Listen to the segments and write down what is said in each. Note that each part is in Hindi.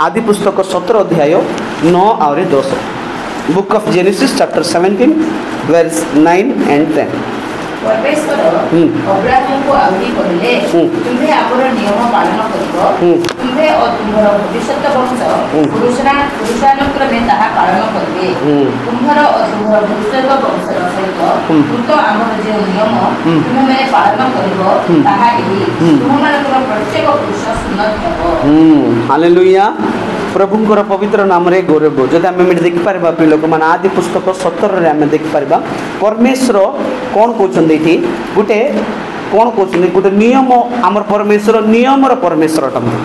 आदि पुस्तक 17 अध्याय 9 और 10 book of Genesis chapter 17 verse 9 and 10 परमेश्वर अब्राहम को आज्ञा करिले तुम्हे आपर नियम पालन करिवो तुम्हे और तुम्हर भविष्यत वंश पुरुषानुक्रमे ताहा पालन करिवे तुम्हर और तुम्हर भविष्यत वंश सहित कृत आमर जे नियम तुम्हे माने पालन करिवो ताहा एही तुम्हमानकर प्रत्येक पुरुष सुन्नत हेबो। हालेलुया। प्रभुंकर पवित्र नाम रे गौरव। जदि आम देखि पारबा प्रिय लोक मान आदि पुस्तक 17 रे आम देखि पारबा परमेश्वर कोन कहउछन्ती एठी गुटे कोन कहउछन्ती गुटे नियम हमर परमेश्वर नियमर परमेश्वर अटंती।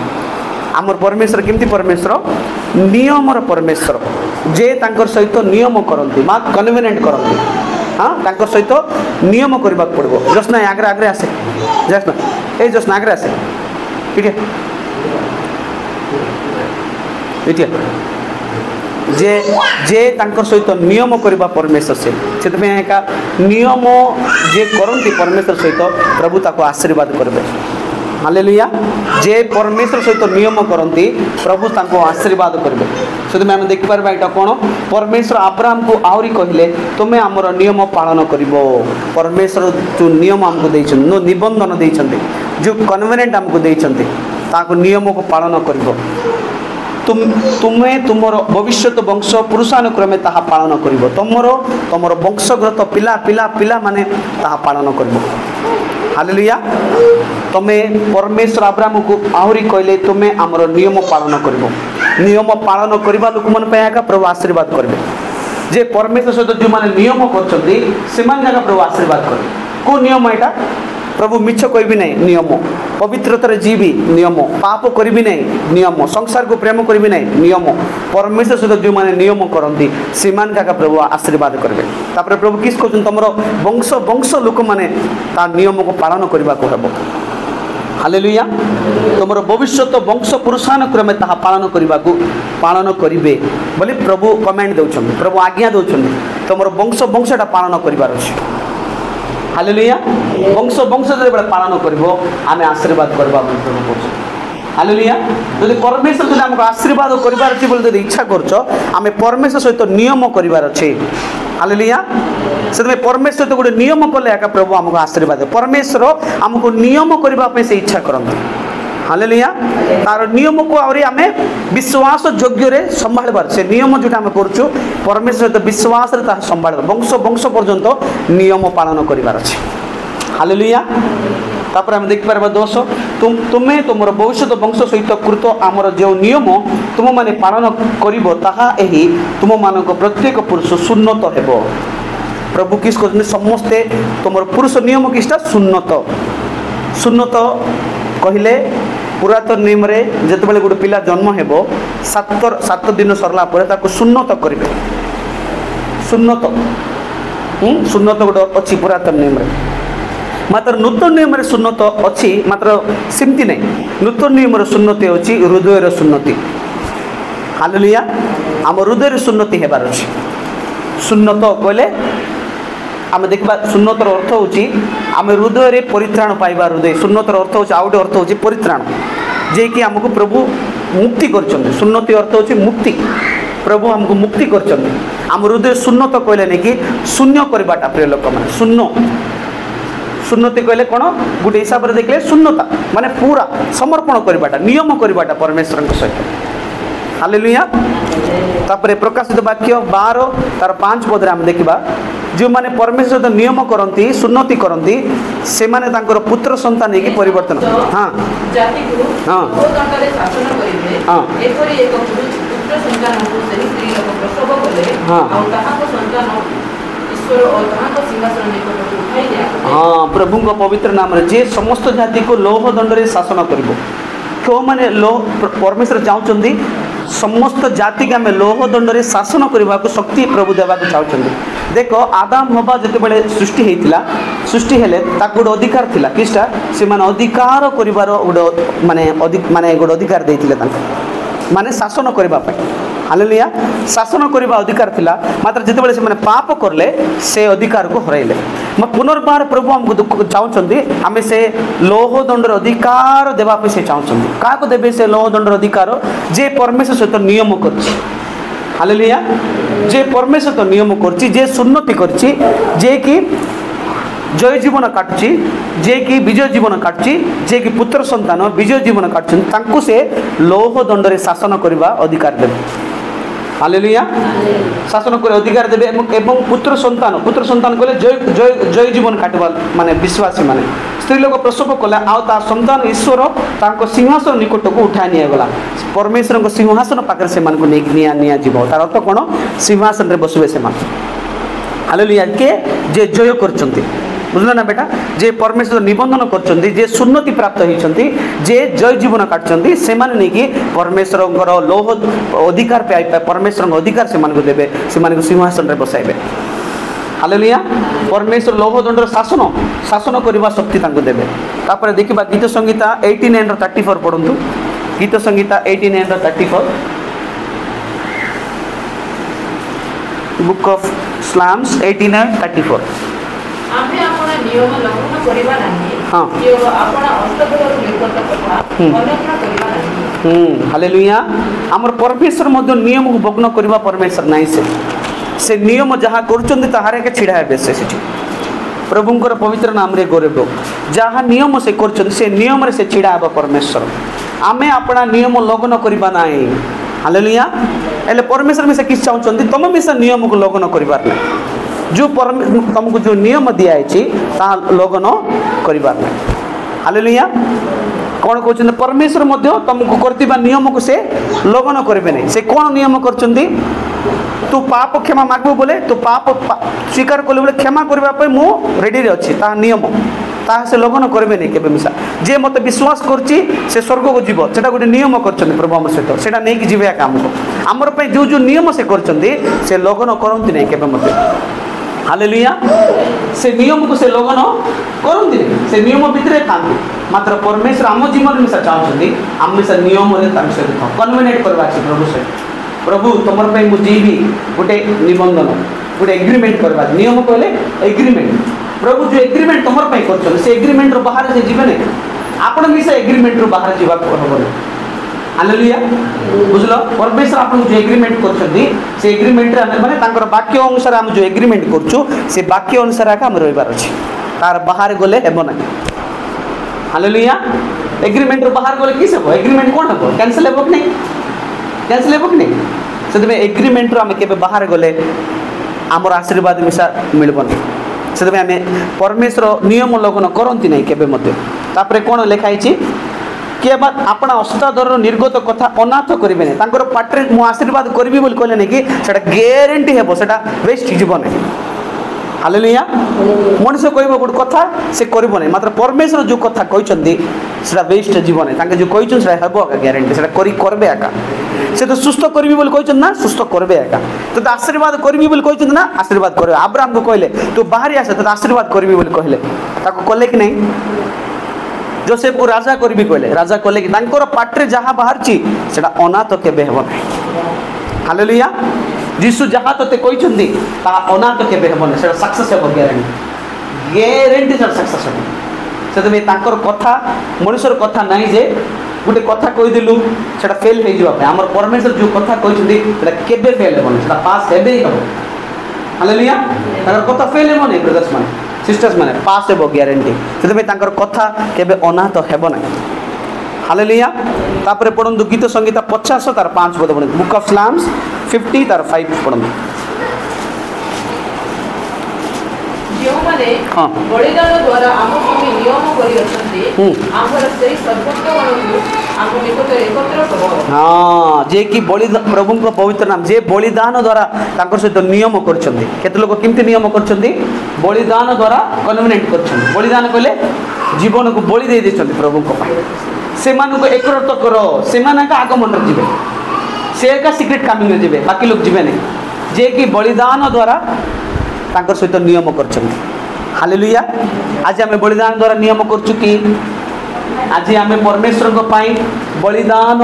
हमर परमेश्वर केमती परमेश्वर नियमर परमेश्वर जे तांकर सहित नियम करंती मा कन्वेनेंट करंती। हाँ तांकर सहित नियम करबा पड़बो। जसना आगरे आगरे आसे जसना ए जसना आगरे आसे ठीक है जे जे तांकर सहित नियम करबा परमेश्वर से एका नियम जे करंती परमेश्वर सहित प्रभु ताको आशीर्वाद करबे। हालेलुया। जे परमेश्वर सहित नियम करंती प्रभु ताको आशीर्वाद करबे। से आम देख पारबा एटा कोन परमेश्वर अब्राहम को आउरी कहले तुमे हमर नियम पालन करिवो। परमेश्वर जो नियम हमको दैछन नो निबंधन दैछन्ते जो कन्वेनेंट हमको दैछन्ते ताको नियम को पालन करिवो। तुम्हें तुमर भविष्यत वंश पुरुषानुक्रमे ताहा पालन करिवो। तुमर वंशगत पिला पिला पिला माने ताहा पालन करिवो। हालेलुया। तमे परमेश्वर अब्राहम को आहुरी कहले तुमे हमर नियम पालन करिवो। नियम पालन करबा लोक मन पे आका प्रभु आशीर्वाद करबे। जे परमेश्वर सहित जो माने नियम करछन्ती से मान जाका प्रभु आशीर्वाद करबे। को नियम एटा प्रभु मिछ कहबी नहीं नियम पवित्रतार जीवी नियम पाप करी नहीं नियम संसार को प्रेम करी नहीं नियम परमेश्वर सहित जो मैंने नियम करती से का प्रभु आशीर्वाद करेंगे। तापर प्रभु किस कहते तुम वंश वंश लोक मैंने नियम को पालन करने को हम। हालेलुया। तुम भविष्यत वंश पुरुषानुक्रमे ताहा पालन करेंगे बोली प्रभु कमेंट दौरान प्रभु आज्ञा दौरान तुम वंश वंशटा पालन कर। हालेलुया। वंश वंश जो पालन करिवो आमे आशीर्वाद करबा प्रभु कहछ। हालेलुया। यदि परमेश्वर जदि हमको आशीर्वाद करिवार अछि बोल जदि इच्छा करछ आमे परमेश्वर सहित नियम करिवार अछि। हालेलुया। से परमेश्वर तो गोटे नियम कले एका प्रभु हमको आशीर्वाद परमेश्वर हमको नियम करबा पे से इच्छा करंती। हालेलुया। तार नियम को आउरी आमे विश्वास योग्य रे संभाळबार से नियम जोटा आमे करछु परमेश्वर तो विश्वास रे ता संभाळबार वंश वंश पर्यंत नियम पालन करिवार अछि। हालेलुया। तापर हम देख पारबा दोष तुम्हें तुमर भविष्यत वंश सहित कृत आमर जो नियम तुम माने पालन करिवो ताहा एही तुम मानक प्रत्येक पुरुष सुन्नत हेबो। प्रभु किस कहते समस्ते तुमर पुरुष नियम किसटा सुन्नत सुन्नत कहले पुरातन नियम रे जेतबेले गोटे पिला जन्म हेबो 7 दिन सरला परे ताको सुन्नत करिवे। सुन्नत सुन्नत गोटे अछि पुरातन नियम रे। मात्र नूतन नियम रे सुन्नत अछि मात्र सिमती नहीं। नूतन नियम रे सुन्नति अछि हृदय रे सुन्नति। हालेलुया। आम हृदय रे सुन्नति हेबार अछि। सुन्नत कहले आम देखा सुन्नतर अर्थ होची आम हृदय रे परित्राण पाइबा। हृदय सुन्नतर अर्थ होची आउटे अर्थ होची परित्राण जे कि हमको प्रभु मुक्ति करछन्ते। सुन्नति अर्थ होची मुक्ति। प्रभु हमको मुक्ति करछन्ते। आम हृदय सुन्नत कहले नै कि शून्य करबाटा प्रिय लोक माने शून्य सुन्नति कहले कोन गुटे हिसाब रे देखले शून्यता माने पूरा समर्पण करबाटा नियम करबाटा परमेश्वर के सहित। हालेलुया। तापर प्रकाशित वाक्य 12 तार 5 पद रे हम देखिबा जो माने परमेश्वर तो नियम करंती सुन्नति करंती से माने तांकर पुत्र संतान की परिवर्तन। हां जाति को हां वो दंडरे शासन करिवे। हां एपरि एक पुत्र संतान को सही स्त्री लोक प्रसव कले आ ताहा को संतान ईश्वर और ताहा को सिंहासन निकट उठाई दिया। हां प्रभु को पवित्र नाम रे जे समस्त जाति को लोह दंडरे शासन करिवो। क्यों माने लोह परमेश्वर चाहउचंदी समस्त जाति के आमे लोह दंडरे शासन करबा को शक्ति प्रभु देबा को चाहउचंदी। देखो आदाम हवा जते बेले सृष्टि हेतिला सृष्टि हेले ताको गोटे अधिकार थिला किसटा से माने अधिकार करिवार गोटे माने गोटे अधिकार देथिले तांको। माने शासन करबा पई हालेलुया शासन करबा अधिकार थिला मात्र जेतेबेले से माने पाप करले से अधिकार को हराइले पुनर्बार प्रभु हमको चाहउछंदी हमें से लोह दंडर अधिकार देबा पे से चाहउछंदी का को देबे से लोह दंडर अधिकार जे परमेश्वर सहित नियम करछि हालेलुया जे परमेश्वर तो नियम करछि जे सुन्नति करछि जे कि जय जीवन काटुची जे कि विजय जीवन काटुची जे कि पुत्र संतान विजय जीवन काटुछन तांकु से लोह दंडरे शासन करबा अधिकार देबे हालेलुया शासन करे अधिकार देबे एवं पुत्र संतान कहले जय जय जय जीवन काटबा माने विश्वासी माने स्त्री लोक प्रसव कले आ ता संतान ईश्वर तांको सिंहासन निकट को उठा निया गला परमेश्वर को सिंहासन पाकर से मान को निया निया जीव तार अर्थ कोन सिंहासन रे बसबे से मान हालेलुया के जे जय करचंती बुझल ना बेटा जे परमेश्वर निबंधन करचंती जे सुन्नति प्राप्त होइचंती जे जय जीवन काटचंती से माने नै कि परमेश्वर लोह अधिकार पे परमेश्वर अधिकार से मान को देबे से मान को सिंहासन रे बसाइबे हालेलुया परमेश्वर लोह दंडर शासन करबा शक्ति तांको देबे तापर देखिबा गीत संगीता 89 रो 34 पढंतु गीत संगीता 89 रो 34 बुक ऑफ स्लाम्स 89:34 आमे आपण नियम लंघन करिबा नाही हां यो आपण अष्टदर निकट कथा अनग्न करिबा नाही हालेलुया हमर परमेश्वर मध्य नियम को भग्न करिबा परमेश्वर नाही से नियम जहा करचंदी तहारे के छिडा हेबे से प्रभुंकर पवित्र नाम रे गौरव जहा नियम से करचंदी से नियम रे से छिडा हेबा परमेश्वर आमे अपना नियम लंघन करिबा नाही हालेलुया एले परमेश्वर में से किस चाहउचंदी तम में से नियम को लंघन करिबार नाही जो तुमको जो नियम दिया है लगन कर हालेलुया कौन कहते परमेश्वर तुमको करथिबा नियम को से लगन करेंगे नहीं से कौन नियम करचंदी तू पाप क्षमा मागबो बोले तू पाप स्वीकार कले बोले क्षमा करबा मु रेडी रे अछि ता नियम ता से लगन करबे नहीं केबे मिसा जे मते विश्वास करछि से स्वर्ग को जीव सेटा गोटे नियम करछन प्रभु हम सहित सेटा नै कि जीवे काम को हमर पे जो जो नियम से करछंदी से लगन करंती नहीं केबे मते हालेलुया से नियम को से लगन करंती से नियम भितरे थांती मात्र परमेश्वर आम जीवन में से चाहछंदी हम से नियम रे तार से कन्वेनेट करबा छी प्रभु से प्रभु तुमर पे मु जीवी गोटे निबंधन गोटे एग्रीमेंट करबा नियम कहले एग्रीमेंट प्रभु जो एग्रीमेंट तुमर पे करछन से एग्रीमेंट रो बाहर से जीवे नै आपण भी से एग्रीमेंट रो बाहर जीवा होबो हालेलुया बुझलो परमेश्वर आपन जो एग्रीमेंट करछंदी से एग्रीमेंट रे माने तांकर वाक्य अनुसार हम जो एग्रीमेंट करछु से वाक्य अनुसार हम रहबार अछि तार बाहर गले हेबो नै हालेलुया एग्रीमेंट रो बाहर गले किस हेबो एग्रीमेंट कोन हेबो कैंसिल हेबो कि नै कैंसिल हेबो कि नै सेतबे एग्रीमेंट रो हम केबे बाहर गले हमर आशीर्वाद मिसा मिलबो नै सेतबे हमें परमेश्वर नियम लगन करंती नै केबे मते तापरे कोन लिखाई छी के बात अपना अष्टादर निर्गत कथा अनाथ करेंगे नहीं तांकर पाटरे मु आशीर्वाद करबी बोल कहले नहीं कि सेटा ग्यारंटी हेबो सेटा वेस्ट जीवन है हालेलुया मनुष्य कहबो गुड कथा से करबो नहीं मात्र परमेश्वर जो कथा कहचंदी सेटा वेस्ट जीवन है तांके जो कहचन सेटा हेबो ग्यारंटी सेटा करी करबे आका से तो सुस्त करबी बोल कहचन ना सुस्त करबे आका तो आशीर्वाद करबी बोल कहचन ना आशीर्वाद करबे अब्राहम को कहले तो बाहर आसे तो आशीर्वाद करबी बोल कहले ताको कहले कि नहीं जोसेफ को राजा करबी कहले राजा कहले कि तांकर पाटरे जहा बाहर छी सेटा अनाथ केबे हेबो नै हालेलुया यीशु जहा तते कहचंदी ता अनाथ केबे हेबो नै सेटा सक्सेस हेबो ग्यारंटी सेटा सक्सेस हेबो सेतबे तांकर कथा मनुष्यर कथा नै जे गुटे कथा कहि दिलु सेटा फेल हे जिवा हमर परमेश्वर जो कथा कहचंदी सेटा केबे फेल हेबो नै सेटा पास हेबे ही हेबो हालेलुया तांकर कथा फेल हेबो नै ब्रदर्स माने सिस्टर्स माने पास हेबो ग्यारंटी सेतबे तांकर कथा केबे अनाथ हेबो नै हालेलुया तापरे पढंतु गीत संगीता 50 तार 5 पद पढंतु बुक ऑफ स्लाम्स 50 तार 5 पढंतु जो माने बलिदान द्वारा हमको नियम करि अछंती हमर से सर्वोत्तम हमको निकट एकत्र करो हां जे कि बलिदान प्रभु को पवित्र नाम जे बलिदान द्वारा तांकर सहित नियम करछंती केते लोक किमती नियम करछंती बलिदान द्वारा कन्वेनेंट करछंती बलिदान कहले जीवन को बलि दे देछंती प्रभु को से मान को एकत्र करो से मान का आगमन रे जिवे से का सीक्रेट कामिंग रे जिवे बाकी लोग जिवे नहीं जे कि बलिदान द्वारा तांकर सहित नियम करछंती हालेलुया आज हमें बलिदान द्वारा नियम करछु कि आज हमें परमेश्वर को पाई बलिदान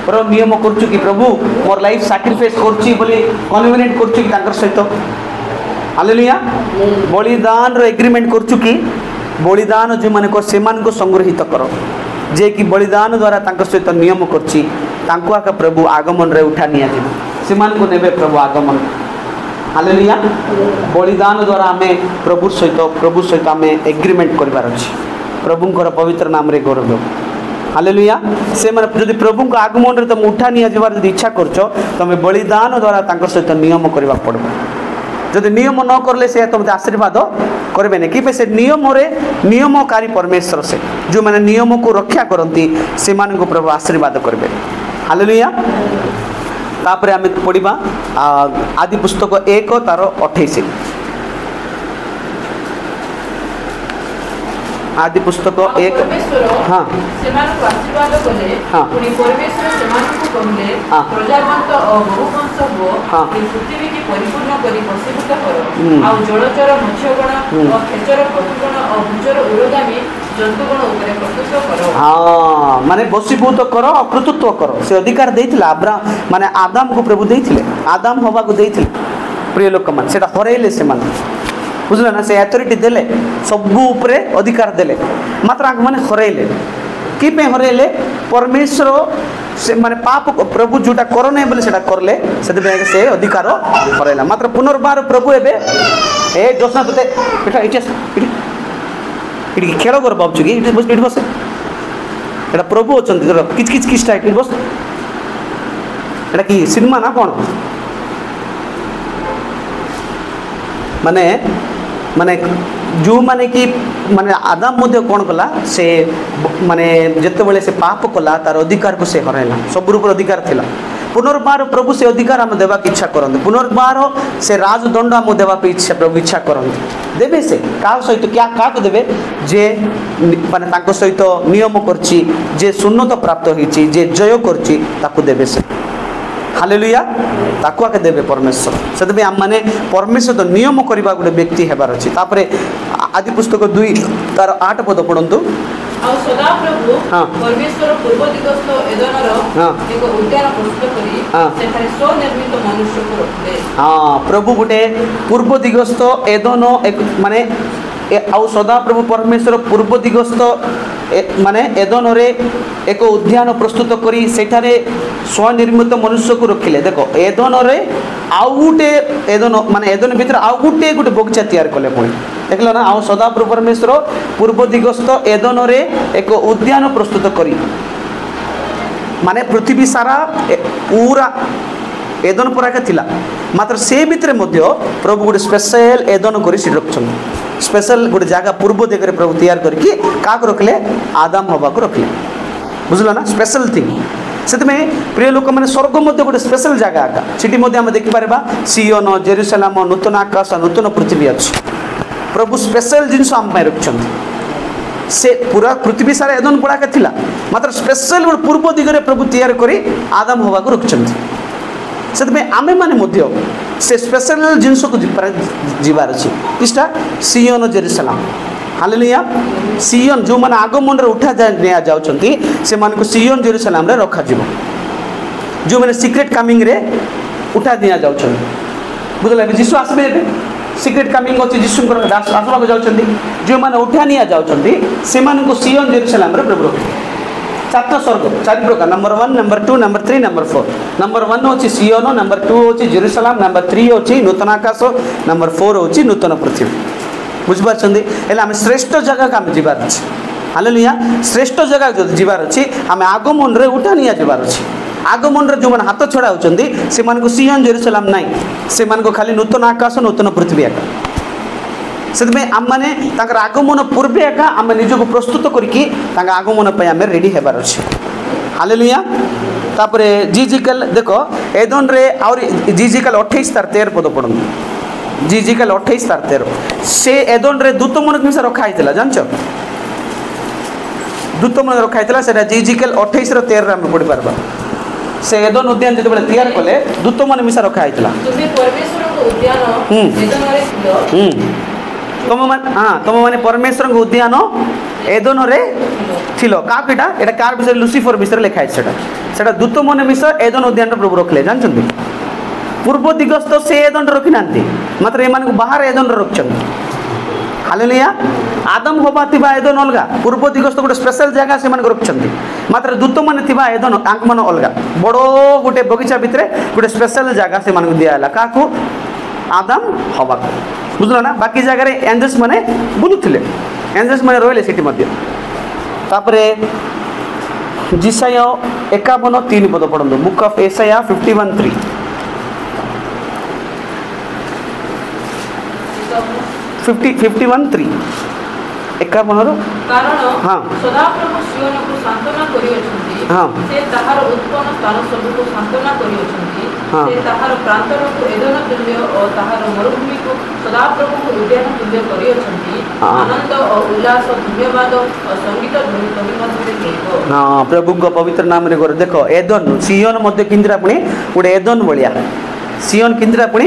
प्रभु नियम करूँ कि प्रभु मोर लाइफ सैक्रिफाइस करूँ बोली कन्वीनियंट करूँ कि तांकर सहित हालेलुया बलिदान रो एग्रीमेंट करूँ कि बलिदान जो माने को सेमान को संग्रहित कर जे कि बलिदान द्वारा तांकर सहित नियम करूँ तांको आका प्रभु आगमन रे उठा निया जिवो सेमान को नेबे प्रभु आगमन हालेलुया बलिदान द्वारा आमे प्रभु सहित आमे एग्रीमेंट करिवार अछि प्रभुंकर पवित्र नाम रे गौरव हालेलुया से माने जदि प्रभु को आगमन रे तुम उठा निया जबार जदि इच्छा करछो तमे बलिदान द्वारा तांकर सहित नियम करबा पड़बो जदि नियम न करले से तुमते आशीर्वाद करबे ने कि से नियम रे नियमकारी परमेश्वर से जो माने नियम को रक्षा करंती से मान को प्रभु आशीर्वाद करबे हालेलुया तापरे आमे पढ़िबा आदि पुस्तक 1 तार 28 आदि पुस्तक 1 हाँ सेमानकु आशीर्वाद कले हाँ पुनी परमेश्वर सेमानकु कहले हाँ प्रजावंत बहुवंश हो हाँ ए पृथ्वी की परिपूर्ण करी बसीभूत करो आ जलचर मत्स्यगण और खेचर पशुगण और भूचर उड़गामी जंतुगण उपरे कर्तृत्व करो हाँ माने बसीभूत करो कर्तृत्व करो से अधिकार देइथिला अब्राहम माने आदम को प्रभु देइथिले आदम हवा को देइथिले प्रिय लोक मान सेटा हरेले से मान बुझल ना से अथॉरिटी देले सबु उपरे अधिकार देले मात्र आंक माने हरेले कि पे हरेले परमेश्वर से माने पाप प्रभु जोटा करो नै बोले सेटा करले सेते बे से अधिकार हरेला मात्र पुनर्बार प्रभु एबे ए जोसना तते एटा इटी खेल कर बाबू कि इटी बस एटा प्रभु अछंती जरा किच किच किच टाइप बस एटा कि सिनेमा ना कोन माने माने जो माने कि माने आदम मध्य कौन कला से माने जते बेले से पाप कला तार अधिकार को से हराइला सब ऊपर अधिकार थिला पुनर्बार प्रभु से अधिकार हम देवा की इच्छा करंते पुनर्बार से राजदंड हम देवा पे इच्छा प्रभु इच्छा करंते देबे से का सहित क्या का को देबे जे माने ताको सहित नियम करछि जे शून्यता प्राप्त होइछि जे जय करछि ताको देबे से हालेलुया ताको आके देबे परमेश्वर सेतबे हम माने परमेश्वर तो नियम करबा गुटे व्यक्ति हेबार अछि तापरे आदि पुस्तक 2 तार 8 पद पढंतु आ सदा प्रभु हाँ परमेश्वर पूर्व दिगस्थ एदनर हाँ एक उद्यान प्रस्तुत करी हाँ सेठारे स्वनिर्मित मनुष्य को रखले हाँ प्रभु गुटे पूर्व दिगस्थ एदन एक माने आउ सदा प्रभु परमेश्वर पूर्व दिगस्थ माने एदन रे एक उद्यान प्रस्तुत करी सेठारे स्वनिर्मित मनुष्य को रखिले देखो एदन रे आउ गुटे एदन माने एदन भीतर आउ गुटे बगीचा तैयार कले पुणी देखल ना आउ सदा प्रभु परमेश्वर पूर्व दिगस्थ एदन रे एक उद्यान प्रस्तुत करी माने पृथ्वी सारा पूरा एदन पुराके थिला मात्र से भितर मध्य प्रभु गोटे स्पेशल एदन करी से रखछन स्पेशल गोटे जगह पूर्व दिगरे प्रभु तैयार करके काक रखले आदम हवा को रखले बुझल ना स्पेशल थिंग से प्रिय लोक मैंने स्वर्ग मध्य गोटे स्पेशल जगह आका सिटी मध्य आम देखिपर सियोन जेरुसलाम नूतन आकाश नूतन पृथ्वी अच्छी प्रभु स्पेशल जिनस आम रखिंट से पूरा पृथ्वी सारा एदन पड़ाके थिला मात्र स्पेशल गोटे पूर्व दिगरे प्रभु तैयार करी आदम हवा को रखिंट से आमे माने मध्य से स्पेशल जिनस को जीवार अच्छी किसटा सियोन जेरुसलाम हालेलुया सियोन जो माने आगमन रे उठा निया जाउछंती से मान को सियोन जेरुसलाम रे रखा जीवो जो माने सीक्रेट कमिंग रे उठा निया जाउछंती बुझले जीसु आसबे सीक्रेट कमिंग अछि जीसु को आसबा को जाउछंती जो माने उठा निया जाउछंती से मान को सियोन जेरुसलाम रे प्रभु रखा चार स्वर्ग चार प्रकार number 1 number 2 number 3 number 4 number 1 होची सियोन नंबर 2 होची जेरुसलाम नंबर 3 होची नूतन आकाश नंबर 4 होची नूतन पृथ्वी बुझबार छंदी एला हम श्रेष्ठ जगह का हम जीवार अछि हालेलुया श्रेष्ठ जगह जो जीवार अछि हम आगमन रे उठा निया जीवार अछि आगमन रे जो मन हाथ छडा होचंदी से मन को सियोन जेरुसलाम नाही से मन को खाली नूतन आकाश नूतन पृथ्वी आका से आम मैंने आगमन पूर्वे एका आम निजक प्रस्तुत करके आगमन पे आम रेडी हेबार अच्छे हालेलुया तापरे जीजिकल देख एदन रे और जीजिकल 28 तार 13 पद पढ़ जीजिकल 28 तार 13 से एदन रे दूत मन मिसा रखाई जानच दूत मन रखाई से जीजिकल 28 रो 13 आम पढ़ी पारबा से एदन उद्यान जते बेले तैयार कले दूत मन मिसा रखाई तुमे परमेश्वर को उद्यान एदन रे थिलो तुम माने परमेश्वर उद्यान एदन रे ছিল কাক এটা কার বিষয়ে লুসিফর বিষয়ে লেখা আছে সেটা দূত মনে বিষয় এদন উদ্যান প্রভু রଖିলে জানছেন পূর্ব দিগস্থ ସେ ଏଦଣ୍ଡ ରଖିନାହାନ୍ତି ମାତ୍ର ଏମାନଙ୍କୁ ବାହାରେ ଏଦଣ୍ଡ ରଖିଛନ୍ତି ହାଲେଲୁୟା ଆଦମ ହବା ଥିବା ଏଦନ ଅଲଗା ପୂର୍ବ ଦିଗସ୍ଥ ଗୋଟେ ସ୍ପେଶାଲ ଜାଗା ସେମାନଙ୍କୁ ରଖିଛନ୍ତି ମାତ୍ର ଦୂତମାନେ ଥିବା ଏଦନ ତାଙ୍କମାନ ଅଲଗା ବଡ଼ ଗୋଟେ ବଗିଚା ଭିତରେ ଗୋଟେ ସ୍ପେଶାଲ ଜାଗା ସେମାନଙ୍କୁ ଦିଆହେଲା କାହାକୁ ଆଦମ ହବାକୁ ବୁଝିଲ ନା ବାକି ଜାଗାରେ ଏଞ୍ଜେଲ୍ସ ମାନେ ବୁଲୁଥିଲେ ଏଞ୍ଜେଲ୍ସ ମାନେ ରହିଲେ ସେଠି ମଧ୍ୟ ତାପରେ ଜିସାୟ 51:3 ପଦ ପଢ଼ନ୍ତୁ ବୁକ୍ ଅଫ୍ ଏସାୟା 51:3 51:3 51 କାରଣ ହଁ ସଦାପ୍ରଭୁ ସିଓନକୁ ସାନ୍ତ୍ୱନା କରିଅଛନ୍ତି ହଁ ସେ ତାହାର ଉତ୍ପନ୍ନ ସ୍ଥାନ ସବୁକୁ ସାନ୍ତ୍ୱନା କରିଅଛନ୍ତି ହଁ ସେ ତାହାର ପ୍ରାନ୍ତରକୁ ଏଦନ ତୁଲ୍ୟ ଓ ତାହାର ମରୁଭୂମିକୁ ସଦାପ୍ରଭୁଙ୍କୁ ଉଦ୍ୟାନ ତୁଲ୍ୟ କରିଅଛନ୍ତି ଆନନ୍ଦ ଓ ଉଲ୍ଲାସ ଧନ୍ୟବାଦ ଓ ସଙ୍ଗୀତ ଧ୍ୱନି ତହି ମଧ୍ୟରେ କେଇବ ହଁ ପ୍ରଭୁଙ୍କ ପବିତ୍ର ନାମରେ କର ଦେଖ ଏଦନ ସିଓନ ମଧ୍ୟ କିନ୍ଦିରା ପୁଣି ଗୋଟେ ଏଦନ ଭଳିଆ ସିଓନ କିନ୍ଦିରା ପୁଣି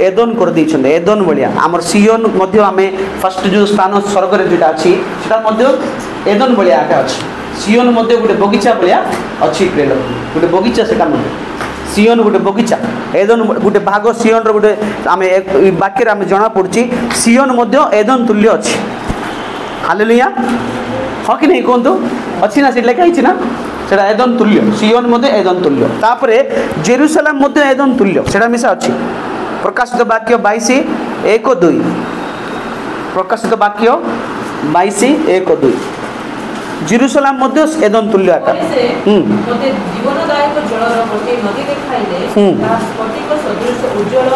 ଏଦନ କରିଦେଇଛନ୍ତି ଏଦନ ଭଳିଆ ଆମର ସିଓନ ମଧ୍ୟ ଆମେ ଫାଷ୍ଟ ଯେଉଁ ସ୍ଥାନ ସ୍ୱର୍ଗରେ ଯେଉଁଟା ଅଛି ସେଟା ମଧ୍ୟ ଏଦନ ଭଳିଆ ଆକା ଅଛି ସିଓନ ମଧ୍ୟ ଗୋଟେ ବଗିଚା ଭଳିଆ ଅଛି ପ୍ରେଲ ଗୋଟେ ବଗିଚା ସେଟା ମଧ୍ୟ ସିଓନ ଗୋଟେ ବଗିଚା ଏଦନ ଗୋଟେ ଭାଗ ସିଓନର ଗୋଟେ ଆମେ ବାକ୍ୟରେ ଆମେ ଜଣାପଡ଼ୁଛି ସିଓନ ମଧ୍ୟ ଏଦନ ତୁଲ୍ୟ ଅଛି ହାଲେଲୁୟା ହଁ କି ନାହିଁ କୁହନ୍ତୁ ଅଛି ନା ସେଠି ଲେଖା ହେଇଛି ନା সেটা এদন তুল্য সিওন মধ্যে এদন তুল্য তারপরে জেরুসালাম মধ্যে এদন তুল্য সেটা মিশা আছে প্রকাশিত বাক্য 22:1-2 প্রকাশিত বাক্য 22:1-2 জেরুসালাম মধ্যে এদন তুল্য আকার মতে জীবনদায়ক জলর প্রতি নদী দেখাইলে তাহা স্ফটিক সদৃশ উজ্জ্বল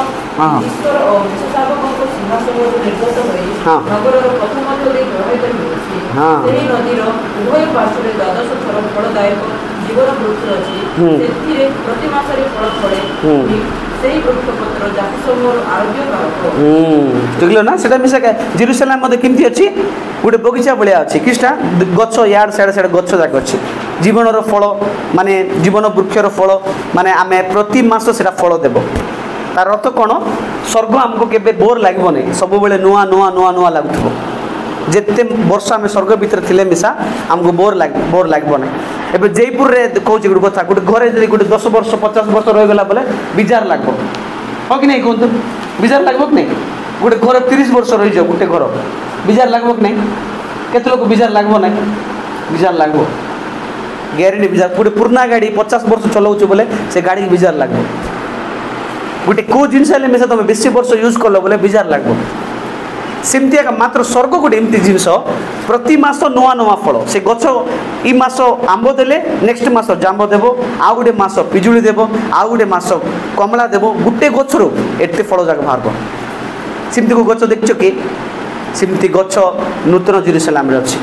ঈশ্বর ও বিশ্বসাবকଙ୍କ সিংহাসনରୁ ନିର୍ଗତ ହୋଇ ନଗରର ପଥ ମଧ୍ୟ ଦେଇ ପ୍ରବାହିତ ହେଉଛି ସେହି ନଦୀର ଉଭୟ ପାର୍ଶ୍ୱରେ 12 ଥର ଫଳଦାୟକ ଜୀବନ ବୃକ୍ଷ ଅଛି ସେଥିରେ ପ୍ରତି ମାସରେ ଫଳ ଫଳେ ସେହି ବୃକ୍ଷ ପତ୍ର ଜାତି ସମୂହର ଆରୋଗ୍ୟ କାରକ ଦେଖିଲ ନା ସେଟା ମିଶା ଜେରୁସାଲାମ ମଧ୍ୟ କେମିତି ଅଛି ଗୋଟେ ବଗିଚା ଭଳିଆ ଅଛି କିଛିଟା ଗଛ ୟାଡ଼ ସିଆଡ଼େ ଗଛ ଯାକ ଅଛି ଜୀବନର ଫଳ ମାନେ ଜୀବନ ବୃକ୍ଷର ଫଳ ମାନେ ଆମେ ପ୍ରତି ମାସ ସେଟା ଫଳ ଦେବ ତାର ଅର୍ଥ କ'ଣ ସ୍ୱର୍ଗ ଆମକୁ କେବେ ବୋର୍ ଲାଗିବ ନାହିଁ ସବୁବେଳେ ନୂଆ ନୂଆ ନୂଆ ନୂଆ ଲାଗୁଥିବ ଯେତେ ବର୍ଷ ଆମେ ସ୍ୱର୍ଗ ଭିତରେ ଥିଲେ ମିଶା ଆମକୁ ବୋର୍ ଲାଗିବ ନାହିଁ ଏବେ ଜୟପୁରରେ କହୁଛି ଗୋଟେ କଥା ଗୋଟେ ଘରେ ଯଦି ଗୋଟେ 10 ବର୍ଷ 50 ବର୍ଷ ରହିଗଲା ବୋଲେ ବିଜାର ଲାଗିବ ହଁ କି ନାହିଁ କୁହନ୍ତୁ ବିଜାର ଲାଗିବ କି ନାହିଁ ଗୋଟେ ଘର 30 ବର୍ଷ ରହିଯାଉ ଗୋଟେ ଘର ବିଜାର ଲାଗିବ କି ନାହିଁ କେତେ ଲୋକ ବିଜାର ଲାଗିବ ନାହିଁ ବିଜାର ଲାଗିବ ଗ୍ୟାରେଣ୍ଟି ବିଜାର ଗୋଟେ ପୁରୁଣା ଗାଡ଼ି 50 ବର୍ଷ ଚଲାଉଛୁ ବୋଲେ ସେ ଗାଡ଼ିକି ବିଜାର ଲାଗିବ ଗୋଟେ କେଉଁ ଜିନିଷ ହେଲେ ମିଶା ତୁମେ ବେଶୀ ବର୍ଷ ୟୁଜ୍ କଲ ବୋଲେ ବିଜାର ଲାଗିବ ସେମିତି ଏକା ମାତ୍ର ସ୍ୱର୍ଗ ଗୋଟେ ଏମିତି ଜିନିଷ ପ୍ରତି ମାସ ନୂଆ ନୂଆ ଫଳ ସେ ଗଛ ଇ ମାସ ଆମ୍ବ ଦେଲେ ନେକ୍ସଟ ମାସ ଜାମ୍ବ ଦେବ ଆଉ ଗୋଟେ ମାସ ପିଜୁଳି ଦେବ ଆଉ ଗୋଟେ ମାସ କମଳା ଦେବ ଗୋଟେ ଗଛରୁ ଏତେ ଫଳ ଯାକ ବାହାରିବ ସେମିତି କେଉଁ ଗଛ ଦେଖିଛ କି ସେମିତି ଗଛ ନୂତନ ଜେରୁସାଲାମରେ ଅଛି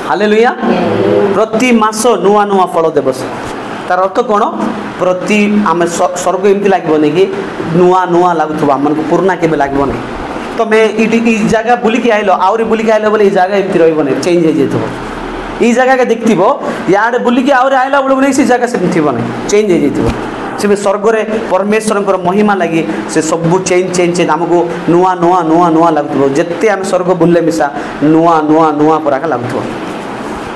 ହାଲେଲୁୟା ପ୍ରତି ମାସ ନୂଆ ନୂଆ ଫଳ ଦେବ ସେ ତାର ଅର୍ଥ କ'ଣ ପ୍ରତି ଆମେ ସ୍ୱର୍ଗ ଏମିତି ଲାଗିବନି କି ନୂଆ ନୂଆ ଲାଗୁଥିବ ଆମମାନଙ୍କୁ ପୁରୁଣା କେବେ ଲାଗିବନି ତମେ ଇ ଜାଗା ବୁଲିକି ଆଇଲ ଆହୁରି ବୁଲିକି ଆଇଲ ବୋଲେ ଏଇ ଜାଗା ଏମିତି ରହିବନି ଚେଞ୍ଜ ହେଇଯାଇଥିବ ଏଇ ଜାଗାକେ ଦେଖିଥିବ ଇଆଡ଼େ ବୁଲିକି ଆହୁରି ଆଇଲା ବେଳକୁ ନେଇ ସେ ଜାଗା ସେମିତି ଥିବ ନାହିଁ ଚେଞ୍ଜ ହେଇଯାଇଥିବ ସେମିତି ସ୍ୱର୍ଗରେ ପରମେଶ୍ୱରଙ୍କର ମହିମା ଲାଗି ସେ ସବୁ ଚେଞ୍ଜ ଆମକୁ ନୂଆ ନୂଆ ନୂଆ ନୂଆ ଲାଗୁଥିବ ଯେତେ ଆମେ ସ୍ୱର୍ଗ ବୁଲିଲେ ମିଶା ନୂଆ ନୂଆ ନୂଆ ପରାକା ଲାଗୁଥିବ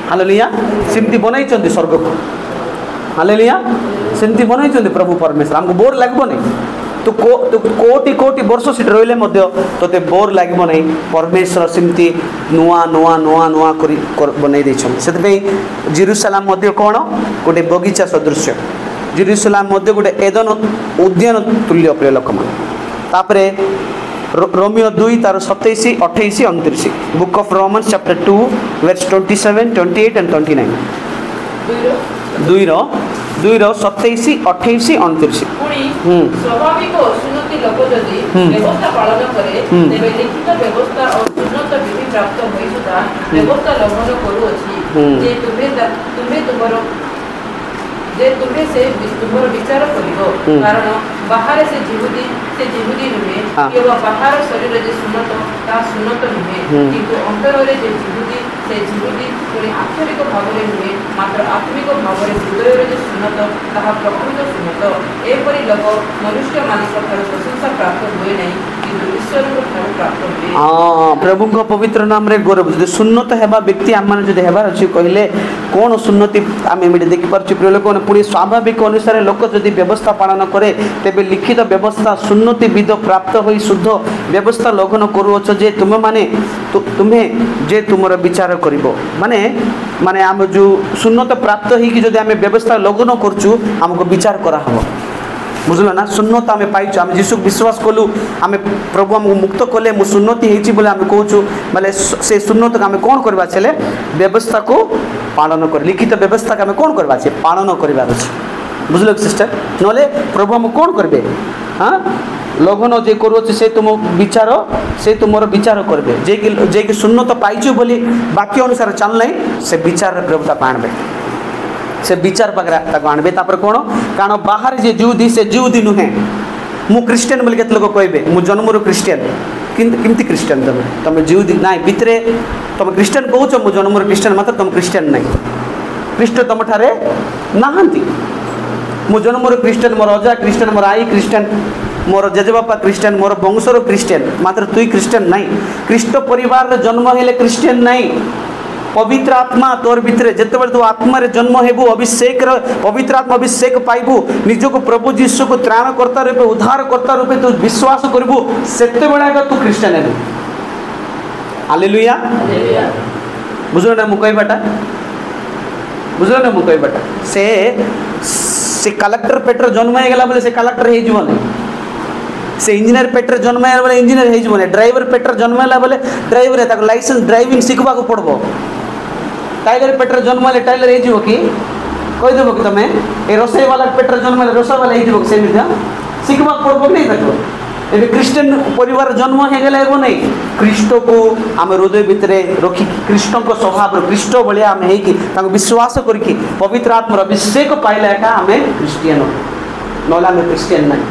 ହାଲେଲୁୟା ସେମିତି ବନେଇଛନ୍ତି ସ୍ୱର୍ଗକୁ ହାଲେଲୁୟା ସେମିତି ବନେଇଛନ୍ତି ପ୍ରଭୁ ପରମେଶ୍ୱର ଆମକୁ ବୋର୍ ଲାଗିବନି ତୁ କୋଟି କୋଟି ବର୍ଷ ସେଠି ରହିଲେ ମଧ୍ୟ ତୋତେ ବୋର୍ ଲାଗିବ ନାହିଁ ପରମେଶ୍ୱର ସେମିତି ନୂଆ ନୂଆ ନୂଆ ନୂଆ କରି ବନେଇ ଦେଇଛନ୍ତି ସେଥିପାଇଁ ଜେରୁସାଲାମ ମଧ୍ୟ କ'ଣ ଗୋଟେ ବଗିଚା ସଦୃଶ୍ୟ ଜେରୁସାଲାମ ମଧ୍ୟ ଗୋଟେ ଏଦନ ଉଦ୍ୟାନ ତୁଲ୍ୟ ପ୍ରିୟ ଲୋକମାନେ ତାପରେ ରୋମିଓ 2 ତାର 27, 28, 29 book of romance chapter 2 verse 27, 28 and 29 2ର 27, 28, 29 ପୁଣି ସ୍ୱାଭାବିକ ଅସୁନ୍ନତି ଲୋକ ଯଦି ବ୍ୟବସ୍ଥା ପାଳନ କରେ ତେବେ ଲିଖିତ ବ୍ୟବସ୍ଥା ଓ ଉନ୍ନତ ବିଧି ପ୍ରାପ୍ତ ହୋଇ ସୁଦ୍ଧା ବ୍ୟବସ୍ଥା ଲଙ୍ଘନ କରୁଅଛି ଯେ ତୁମର ବିଚାର କରିବ କାରଣ ବାହାରେ ସେ ଜିହୁଦୀ ନୁହେଁ କିମ୍ବା ବାହାର ଶରୀର ଯେ ସୁନ୍ନତ ତାହା ସୁନ୍ନତ ନୁହେଁ କିନ୍ତୁ ଅନ୍ତରରେ ଯେ ଜିହୁଦୀ ସେ ଜିହୁଦୀ ପୁଣି ଆକ୍ଷରିକ ଭାବରେ ନୁହେଁ ମାତ୍ର ଆତ୍ମିକ ଭାବରେ ହୃଦୟରେ ଯେ ସୁନ୍ନତ ତାହା ପ୍ରକୃତ ସୁନ୍ନତ ଏପରି ଲୋକ ମନୁଷ୍ୟମାନଙ୍କ ଠାରୁ ପ୍ରଶଂସା ପ୍ରାପ୍ତ ହୁଏ ନାହିଁ ईश्वर को ठाकुर प्राप्त हुए हाँ प्रभु को पवित्र नाम रे गौरव जो सुन्नत हेबा व्यक्ति आम मैंने जो हेबार अच्छी कहले कौन सुन्नति आम देखिपारे प्रिय लोक पुणी स्वाभाविक अनुसार लोक जदि व्यवस्था पालन करे तेबे लिखित व्यवस्था सुन्नति विध प्राप्त हो शुद्ध व्यवस्था लघन करुअछ जे तुम माने तुम्हें जे तुमर विचार करिवो माने माने आम जो सुन्नत प्राप्त हो कि जदि आम व्यवस्था लघन करचु आमको विचार करा हबो बुझल ना सुन्नत आम पाइचु आम जीशु विश्वास कलु आम प्रभु आमको मुक्त कले मु सुन्नति होती बोले आम कहूँ माने से सुन्नत आम कौन करवा चले व्यवस्था को पालन कर लिखित व्यवस्था को आम कौन करवा छे पालन करवार अछि बुझल सिस्टर नले प्रभु आम कौन करबे हाँ लघन जे करुच्छे से तुम विचार से तुम विचार करबे जे कि सुन्नत पाइचु बोली वाक्य अनुसार चल नहीं से विचार प्रभुता पाणबे से विचार पाक आणबे तापर कौन कारण बाहर जे जुदी से जुदी नुहे मु क्रिश्चियन बोल के लोग कहबे मु जन्मरू क्रिश्चियन किमती क्रिश्चियन तुम जुदी ना भितरे तुम क्रिश्चियन कहूच मु जन्मरू क्रिश्चियन मात्र तुम क्रिश्चियन नहीं ख्रीष्ट तुम ठारे नहांती मु जन्मरू क्रिश्चियन मोर अजा क्रिश्चियन मोर आई क्रिश्चियन मोर जेजेबापा क्रिश्चियन मोर वंशर क्रिश्चियन मात्र तुई क्रिश्चियन नहीं ख्रीष्ट परिवार जन्म हेले क्रिश्चियन नहीं पवित्र आत्मा तोर भितर जिते तू आत्मा रे जन्म हेबू अभिषेक पवित्र आत्मा अभिषेक पाइबू निजको प्रभु जीशु को त्राणकर्ता रूपे उद्धारकर्ता रूपे तू विश्वास करू सेते बेला तू क्रिश्चियन हेबू हालेलुया बुझल ना मु कहबाटा बुझल ना मु कहबाटा से कलेक्टर पेटर जन्म हे गला बोले से कलेक्टर हे जीवन से इंजीनियर पेटर जन्म है बोले इंजीनियर हे जीवन ड्राइवर पेटर जन्म है बोले ड्राइवर है लाइसेंस ड्राइविंग शिखवा को पड़बो टाइलर पेटर जन्म है टाइलर हे जीव कि कहीदेव कि तुम ए रोसई वाला पेटर जन्म है रोसई वाला हे जीव से शिखवा पड़बो नहीं देखो ए क्रिश्चियन परिवार जन्म हे गले एगो नहीं ख्रीष्ट को आम हृदय भितर रखी कृष्ण को स्वभाव ख्रीष्ट भाया आम हो विश्वास करके पवित्र आत्मार अभिषेक पाइला एका आम क्रिश्चियन ना आम क्रिश्चियन ना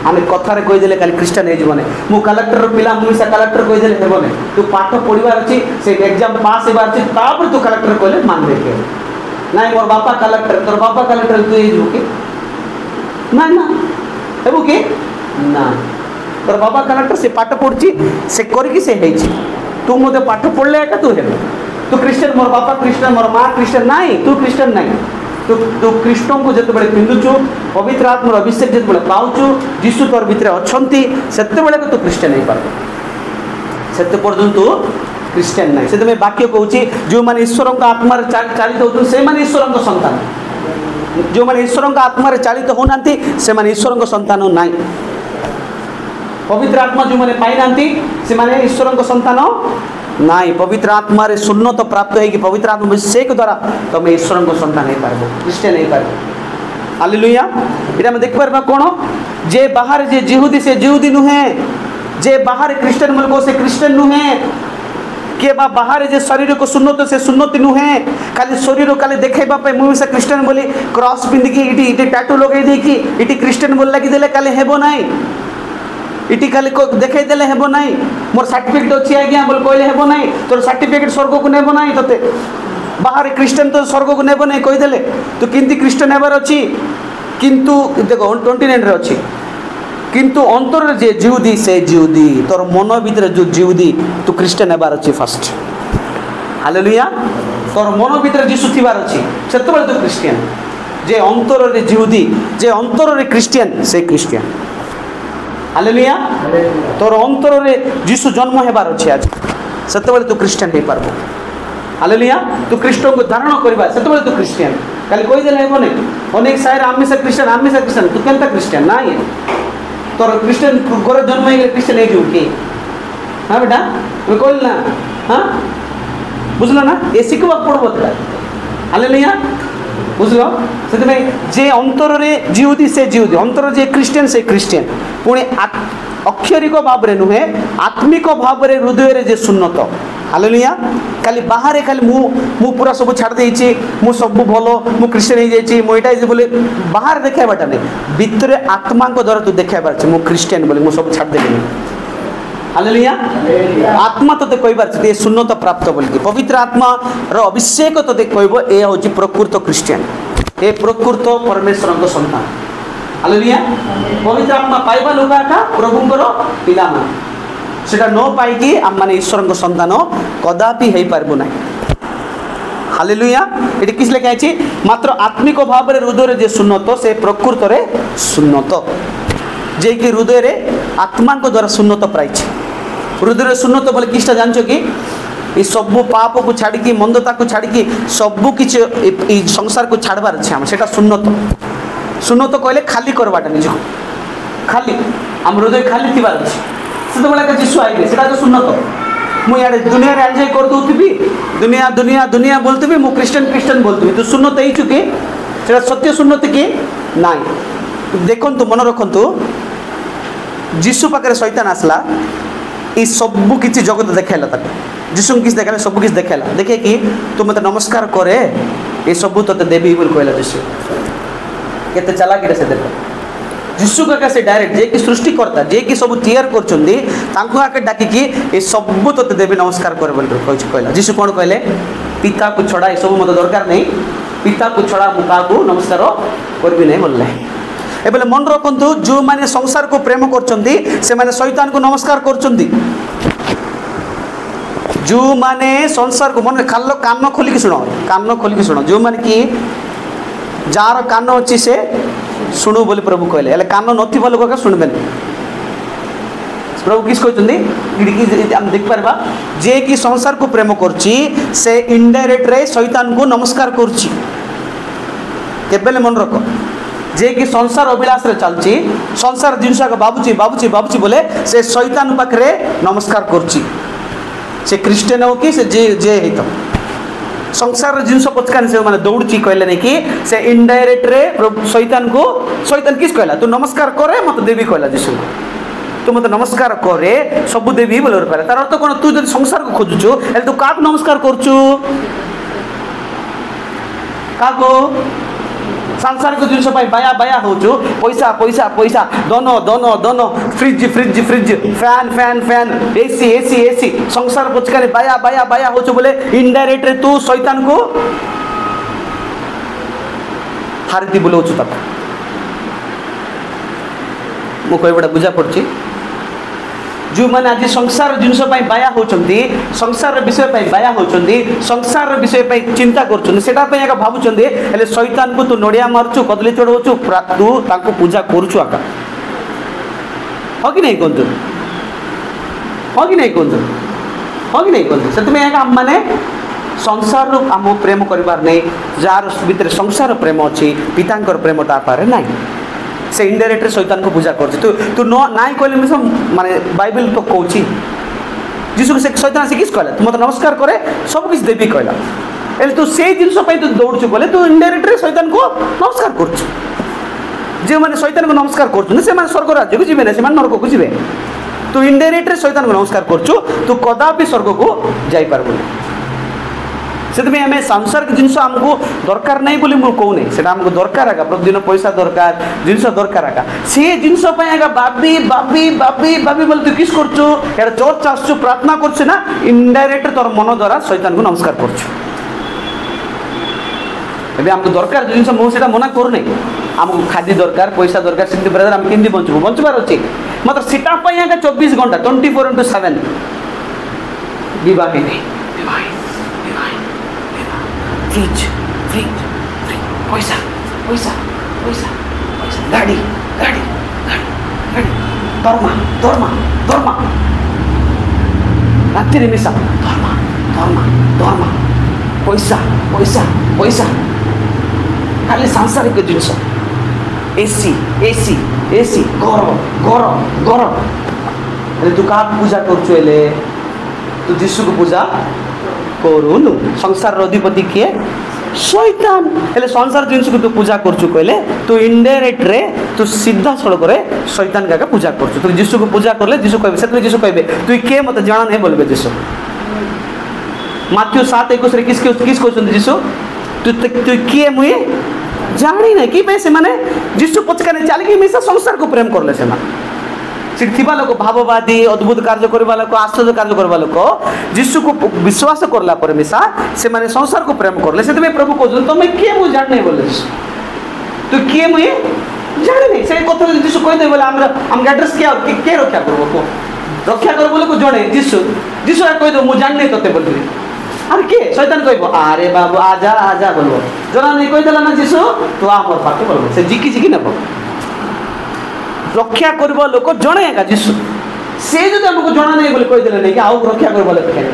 आम कथार कहीदे खाली क्रिश्चियन हो मु कलेक्टर पिला मुझे कलेक्टर कहीदे हेबन तू पाठ पढ़ार अच्छी से एग्जाम पास होबार अच्छी तापर तू कलेक्टर कहले मान दे ना मोर बापा कलेक्टर तोर बापा कलेक्टर तू हो कि ना ना हेबू कि ना तोर बाबा कलेक्टर से पाठ पढ़ी से करके से तू मत पाठ पढ़ले एका तू हे तू क्रिश्चियन मोर बापा क्रिश्चियन मोर माँ क्रिश्चियन नहीं तू क्रिश्चियन नहीं तू कृष्ण को जिते बड़े पिंधुचु पवित्र आत्मार अभिषेक जिते बड़े पाचु जीशु तोर भितर अच्छा से तू क्रिश्चियन हो पार से पर्यंत तू क्रिश्चियन ना से वाक्य कहूँ जो मैंने ईश्वर आत्मार चालित होते से ईश्वर संतान जो मैंने ईश्वर आत्मार चालित होना से ईश्वर संतान ना पवित्र आत्मा जो मैंने पाई ना से ईश्वर संतान नाई पवित्र आत्मा रे सुन्नत प्राप्त है कि पवित्र आत्मा अभिषेक द्वारा तुम ईश्वर को संतान हो पार क्रिश्चियन हो पार हालेलुया इटा हम देख पार कौन जे बाहर जे जिहुदी से जिहुदी नुहे जे बाहर क्रिश्चियन मुल्क से क्रिश्चियन नुहे के बाहर जे शरीर को सुन्नत से सुन्नति नुहे खाली शरीर खाली देखा मुझे क्रिश्चियन बोली क्रॉस पिंधिकी इटी टैटू लगे देकी इटी क्रिश्चियन बोल लगिदेले खाली हेबो नाई इटी खाली देखदेले हेबो नाई मोर सर्टिफिकेट अच्छी आज्ञा बोल कहले हेबो नाई तोर सर्टिफिकेट स्वर्ग को नेबो नाई तोते बाहर क्रिश्चियन तो स्वर्ग को नेबो नाई कहीदेले तू किंती क्रिश्चियन हेबार अच्छी किंतु देखो 29 रे अच्छी किंतु अंतर जे जिहुदी से जिहुदी तोर मन भीतर जो जिहुदी तू क्रिश्चियन हेबार अच्छी फर्स्ट हालेलुया तोर मन भीतर जीशु थिबार अच्छी सेतबेले तू क्रिश्चियन जे अंतर रे जिहुदी जे अंतर रे क्रिश्चियन से क्रिश्चियन हालेलुया तोर अंतर रे जीशु जन्म हेबार अच्छे आज सेतबेले तू क्रिश्चियन हो पार हालेलुया तू कृष्ण को धारण करवा सेतबेले तू क्रिश्चियन खाली कहीदेले हेबो नै अनेक साइर आमिष क्रिश्चियन तू केनता क्रिश्चियन ना ये तोर क्रिश्चियन घर जन्म हे क्रिश्चियन हो कि हाँ बेटा तुम कहल ना हाँ बुझल ना ये शिखवा पड़ब हालेलुया बुझल से जे अंतर रे जिहुदी से जिहुदी अंतर जे क्रिश्चियन से क्रिश्चियन पुणी अक्षरिक भाव रे नुहे आत्मिक भाव रे हृदय रे जे सुन्नत हालेलुया खाली बाहर खाली मु पूरा सब छाड़ देछि मु सब भलो मु क्रिश्चियन हो जाइछि मु एटा बोले बाहर देखाबाटा नहीं भितर आत्मा को द्वारा तू देखाबार मु क्रिश्चियन बोले मु सब छाड़ देली हालेलुया आत्मा तोते कहबार सुन्नत प्राप्त बोलिकी पवित्र आत्मा रो अभिषेक तोते कहब ए हूँ प्रकृत क्रिश्चियन ए प्रकृत परमेश्वर संतान हालेलुया पवित्र आत्मा पाइबा लोक एका प्रभुंकर पिला मान सेटा न पाइकी आम माने ईश्वर संतान कदापि हो पारबू ना हालेलुया ये किस लेखा है मात्र आत्मिक भाव में हृदय जे सुन्नत से प्रकृत में सुन्नत जे कि हृदय आत्मा द्वारा सुन्नत प्राय हृदय सुन्नत बोले किसटा जानछ कि ये सब पाप को छाड़ी मंदता को छाड़ी सबू किसी संसार को छाड़बार अच्छे आम से सुन्नत सुन्नत कहले खाली करवाटा निज खाली आम हृदय खाली थी से जीशु आइले से तो सुन्नत मुझे दुनिया एंजॉय कर दूसरी दुनिया दुनिया दुनिया बोलती मु क्रिश्चियन बोलती तू सुन्नत ही चुके सत्य सुन्नत कि ना देखु मन रखु जीशु पाखे शैतान आसला ये सबू किसी जगत देखला तक जीशु किसी देखा सब किसी देखला देखे कि तू मत नमस्कार करे ये सबू ते देवी बोल कहला जीशु केते चालाकी से देख जीशु का से डायरेक्ट जे कि सृष्टिकर्ता जे कि सब तैयार कर डाकिकी ये सबू ते देवी नमस्कार करे बोल कहला जीशु कौन कहले पिता को छड़ा ये सब मत दरकार नहीं पिता को छड़ा मु का नमस्कार करबी नहीं बोलले एबले मन रखु जो माने संसार को प्रेम करचंदी से माने शैतान को नमस्कार करचंदी जो माने संसार को मन खाल कान खोलिक शुण जो माने कि जार कान अच्छी से शुणु बोली प्रभु कहले हेले कान नथि लोक का शुणबे प्रभु किस कहते देख पार्बा जे कि संसार को प्रेम करची से इनडायरेक्ट रे शैतान को नमस्कार करची केबेले मन रख जे कि संसार अभिलाष रे चलची संसार जिनस बाबुची बाबुची बाबुची बोले से शैतान पाखरे नमस्कार करची से क्रिश्चियन हो कि से जे जे हेत संसार जिनस पचकान से माने दौड़ची कहले नहीं कि से इनडायरेक्ट रे शैतान किस कहला तू नमस्कार करे मत देवी कहला जीशु तू मत नमस्कार करे सब देवी बोले कहला तार अर्थ कोन तू जब संसार को खोजुचु एल तू का नमस्कार करचु का सांसारिक जिनस बाया बाया होचु पैसा पैसा पैसा दोनो दोनो दोनो fridge fridge fridge fan fan fan AC AC AC संसार पचकाने बाया बाया बाया होचु बोले इनडायरेक्ट रे तू शैतान को हारती बोलौचु तक मु कहबडा बुझा पड़ची जो मैंने आज संसार जिनस बाया होचंदी संसार विषय बाया होचंदी संसार विषय चिंता करछन सेटा भावुचंदी हेले शैतान को तू नड़िया मारचु कदली चढ़ाऊचु तू ताको पूजा करचु आका हो कि नहीं कहतु हो कि नहीं कहतु हो कि नहीं कहतु से आम मैंने संसार आम प्रेम करिबार नहीं जार भितर संसार प्रेम अच्छी पितांकर प्रेम ता पारे नहीं से इनडायरेक्ट शैतान को पूजा कर तू तू न नाई कहले मिस माने बाइबल तो कहूँ जीशु से शैतान से किस कहला तू मत नमस्कार करे सब किस देवी कहला एल तू से जिनस तू दौड़चु बोले तू इनडायरेक्ट शैतान को नमस्कार करचु जे माने शैतान को नमस्कार करचु से माने स्वर्ग राज्य को जीवे ना से माने नरक को जीवे तू इनडायरेक्ट शैतान को नमस्कार करचु तू कदापि स्वर्ग को जाई पारबो से आम सांसारिक जिनस आमको दरकार नहीं बोली मुझे कहूँ से आमको दरकार आगा प्रतिदिन पैसा दरकार जिनस दरकार आगा से जिनस आगा बाबी बाबी बाबी बाबी बोले तू किस करचु यार चर्च आसचु प्रार्थना करछु ना इनडायरेक्ट तोर मन द्वारा शैतान को नमस्कार करछु एबे आमको दरकार जिनस मुझे मना करूनी आमको खाद्य दरकार पैसा दरकार से ब्रदर आम केमती बंचबू बंचबार अच्छे मात्र सीटा आगे 24 घंटा 24/7 विवाहिनी फ्रिज फ्रिज पैसा पैसा पैसा पैसा गाड़ी गाड़ी गाड़ी गाड़ी दरमा दरमा दरमा राति मिसा दरमा दरमा दरमा पैसा पैसा पैसा खाली सांसारिक जिनस एसी एसी एसी घर घर घर तू क्या पूजा करले तू जीशु को पूजा करूनु संसार अधिपति किए शैतान हेले संसार जिनस को तू पूजा करचु कहले तू इनडायरेक्ट रे तू सीधा सड़क रे शैतान का पूजा करचु तू जीशु को पूजा करले जीशु कहबे से जीशु कहबे तू के मत जाना नहीं बोलबे जीशु माथ्यू 7:21 रे किस कहछन जीशु तू किए मुई जानी नहीं कि से माने जीशु पचकाने चल कि मिसा संसार को प्रेम करले से लोक भाववादी अद्भुत कार्य करवा लोक आश्चर्य कार्य करवा लोक जीशु को विश्वास करला पर मिसा से माने संसार को प्रेम करले से प्रभु कहछन तुम किए मु जान नहीं बोले तू किए मुई जाने नहीं से कथा जीशु कहदे बोले हम एड्रेस के रक्षा करबो को रक्षा कर बोले को जड़े जीशु जीशु कहदे मु जानने तोते बोल अरे के शैतान कहबो अरे बाबू आजा आजा बोलबो जना नहीं कहदेला ना जीशु तू आमर पाके बोलबो से जिकी नेबो रक्षा करबो लोक जणे एका जीशु से जो हमको जना नहीं बोले कहदेले नहीं कि आउ रक्षा कर बोले के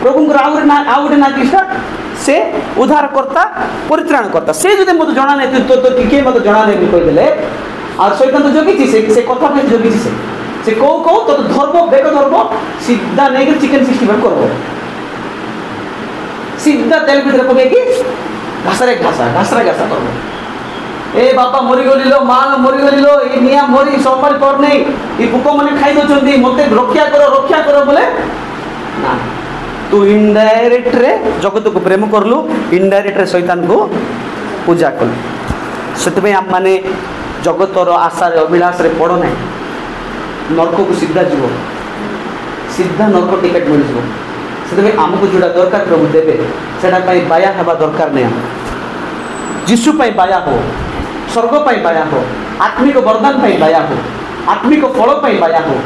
प्रभु आउ गोटे ना किसा से उद्धार करता परित्राण करता से जो मत जना नहीं तो किए मत जना नहीं कहदेले और शैतान तो जगी से कथा पे जगी से कौ तो धर्म बेग धर्म सीधा नहीं चिकेन 65 करबो सीधा तेल भीतर पके घासरे घासा करबो ए बापा मरी गलिलो माँ मरी गलिलो ये निया मरी संभाल कर नहीं ये पुक मैंने खाई दौरान मत रक्षा कर बोले ना तू इनडायरेक्ट रे जगत को प्रेम करलु इनडायरेक्ट रे शैतान को पूजा कलु से आम मैंने जगतर आशा अभिलाष रे पड़ ना नरक को सीधा जीव सीधा नरक टिकेट मिल जाव से आमको जोड़ा दरकार प्रभु देवे से बाया हवा दरकार नहीं जीशु बाया हो स्वर्ग बाया हो आत्मिक वरदान बाया हो आत्मिक फल बाया हो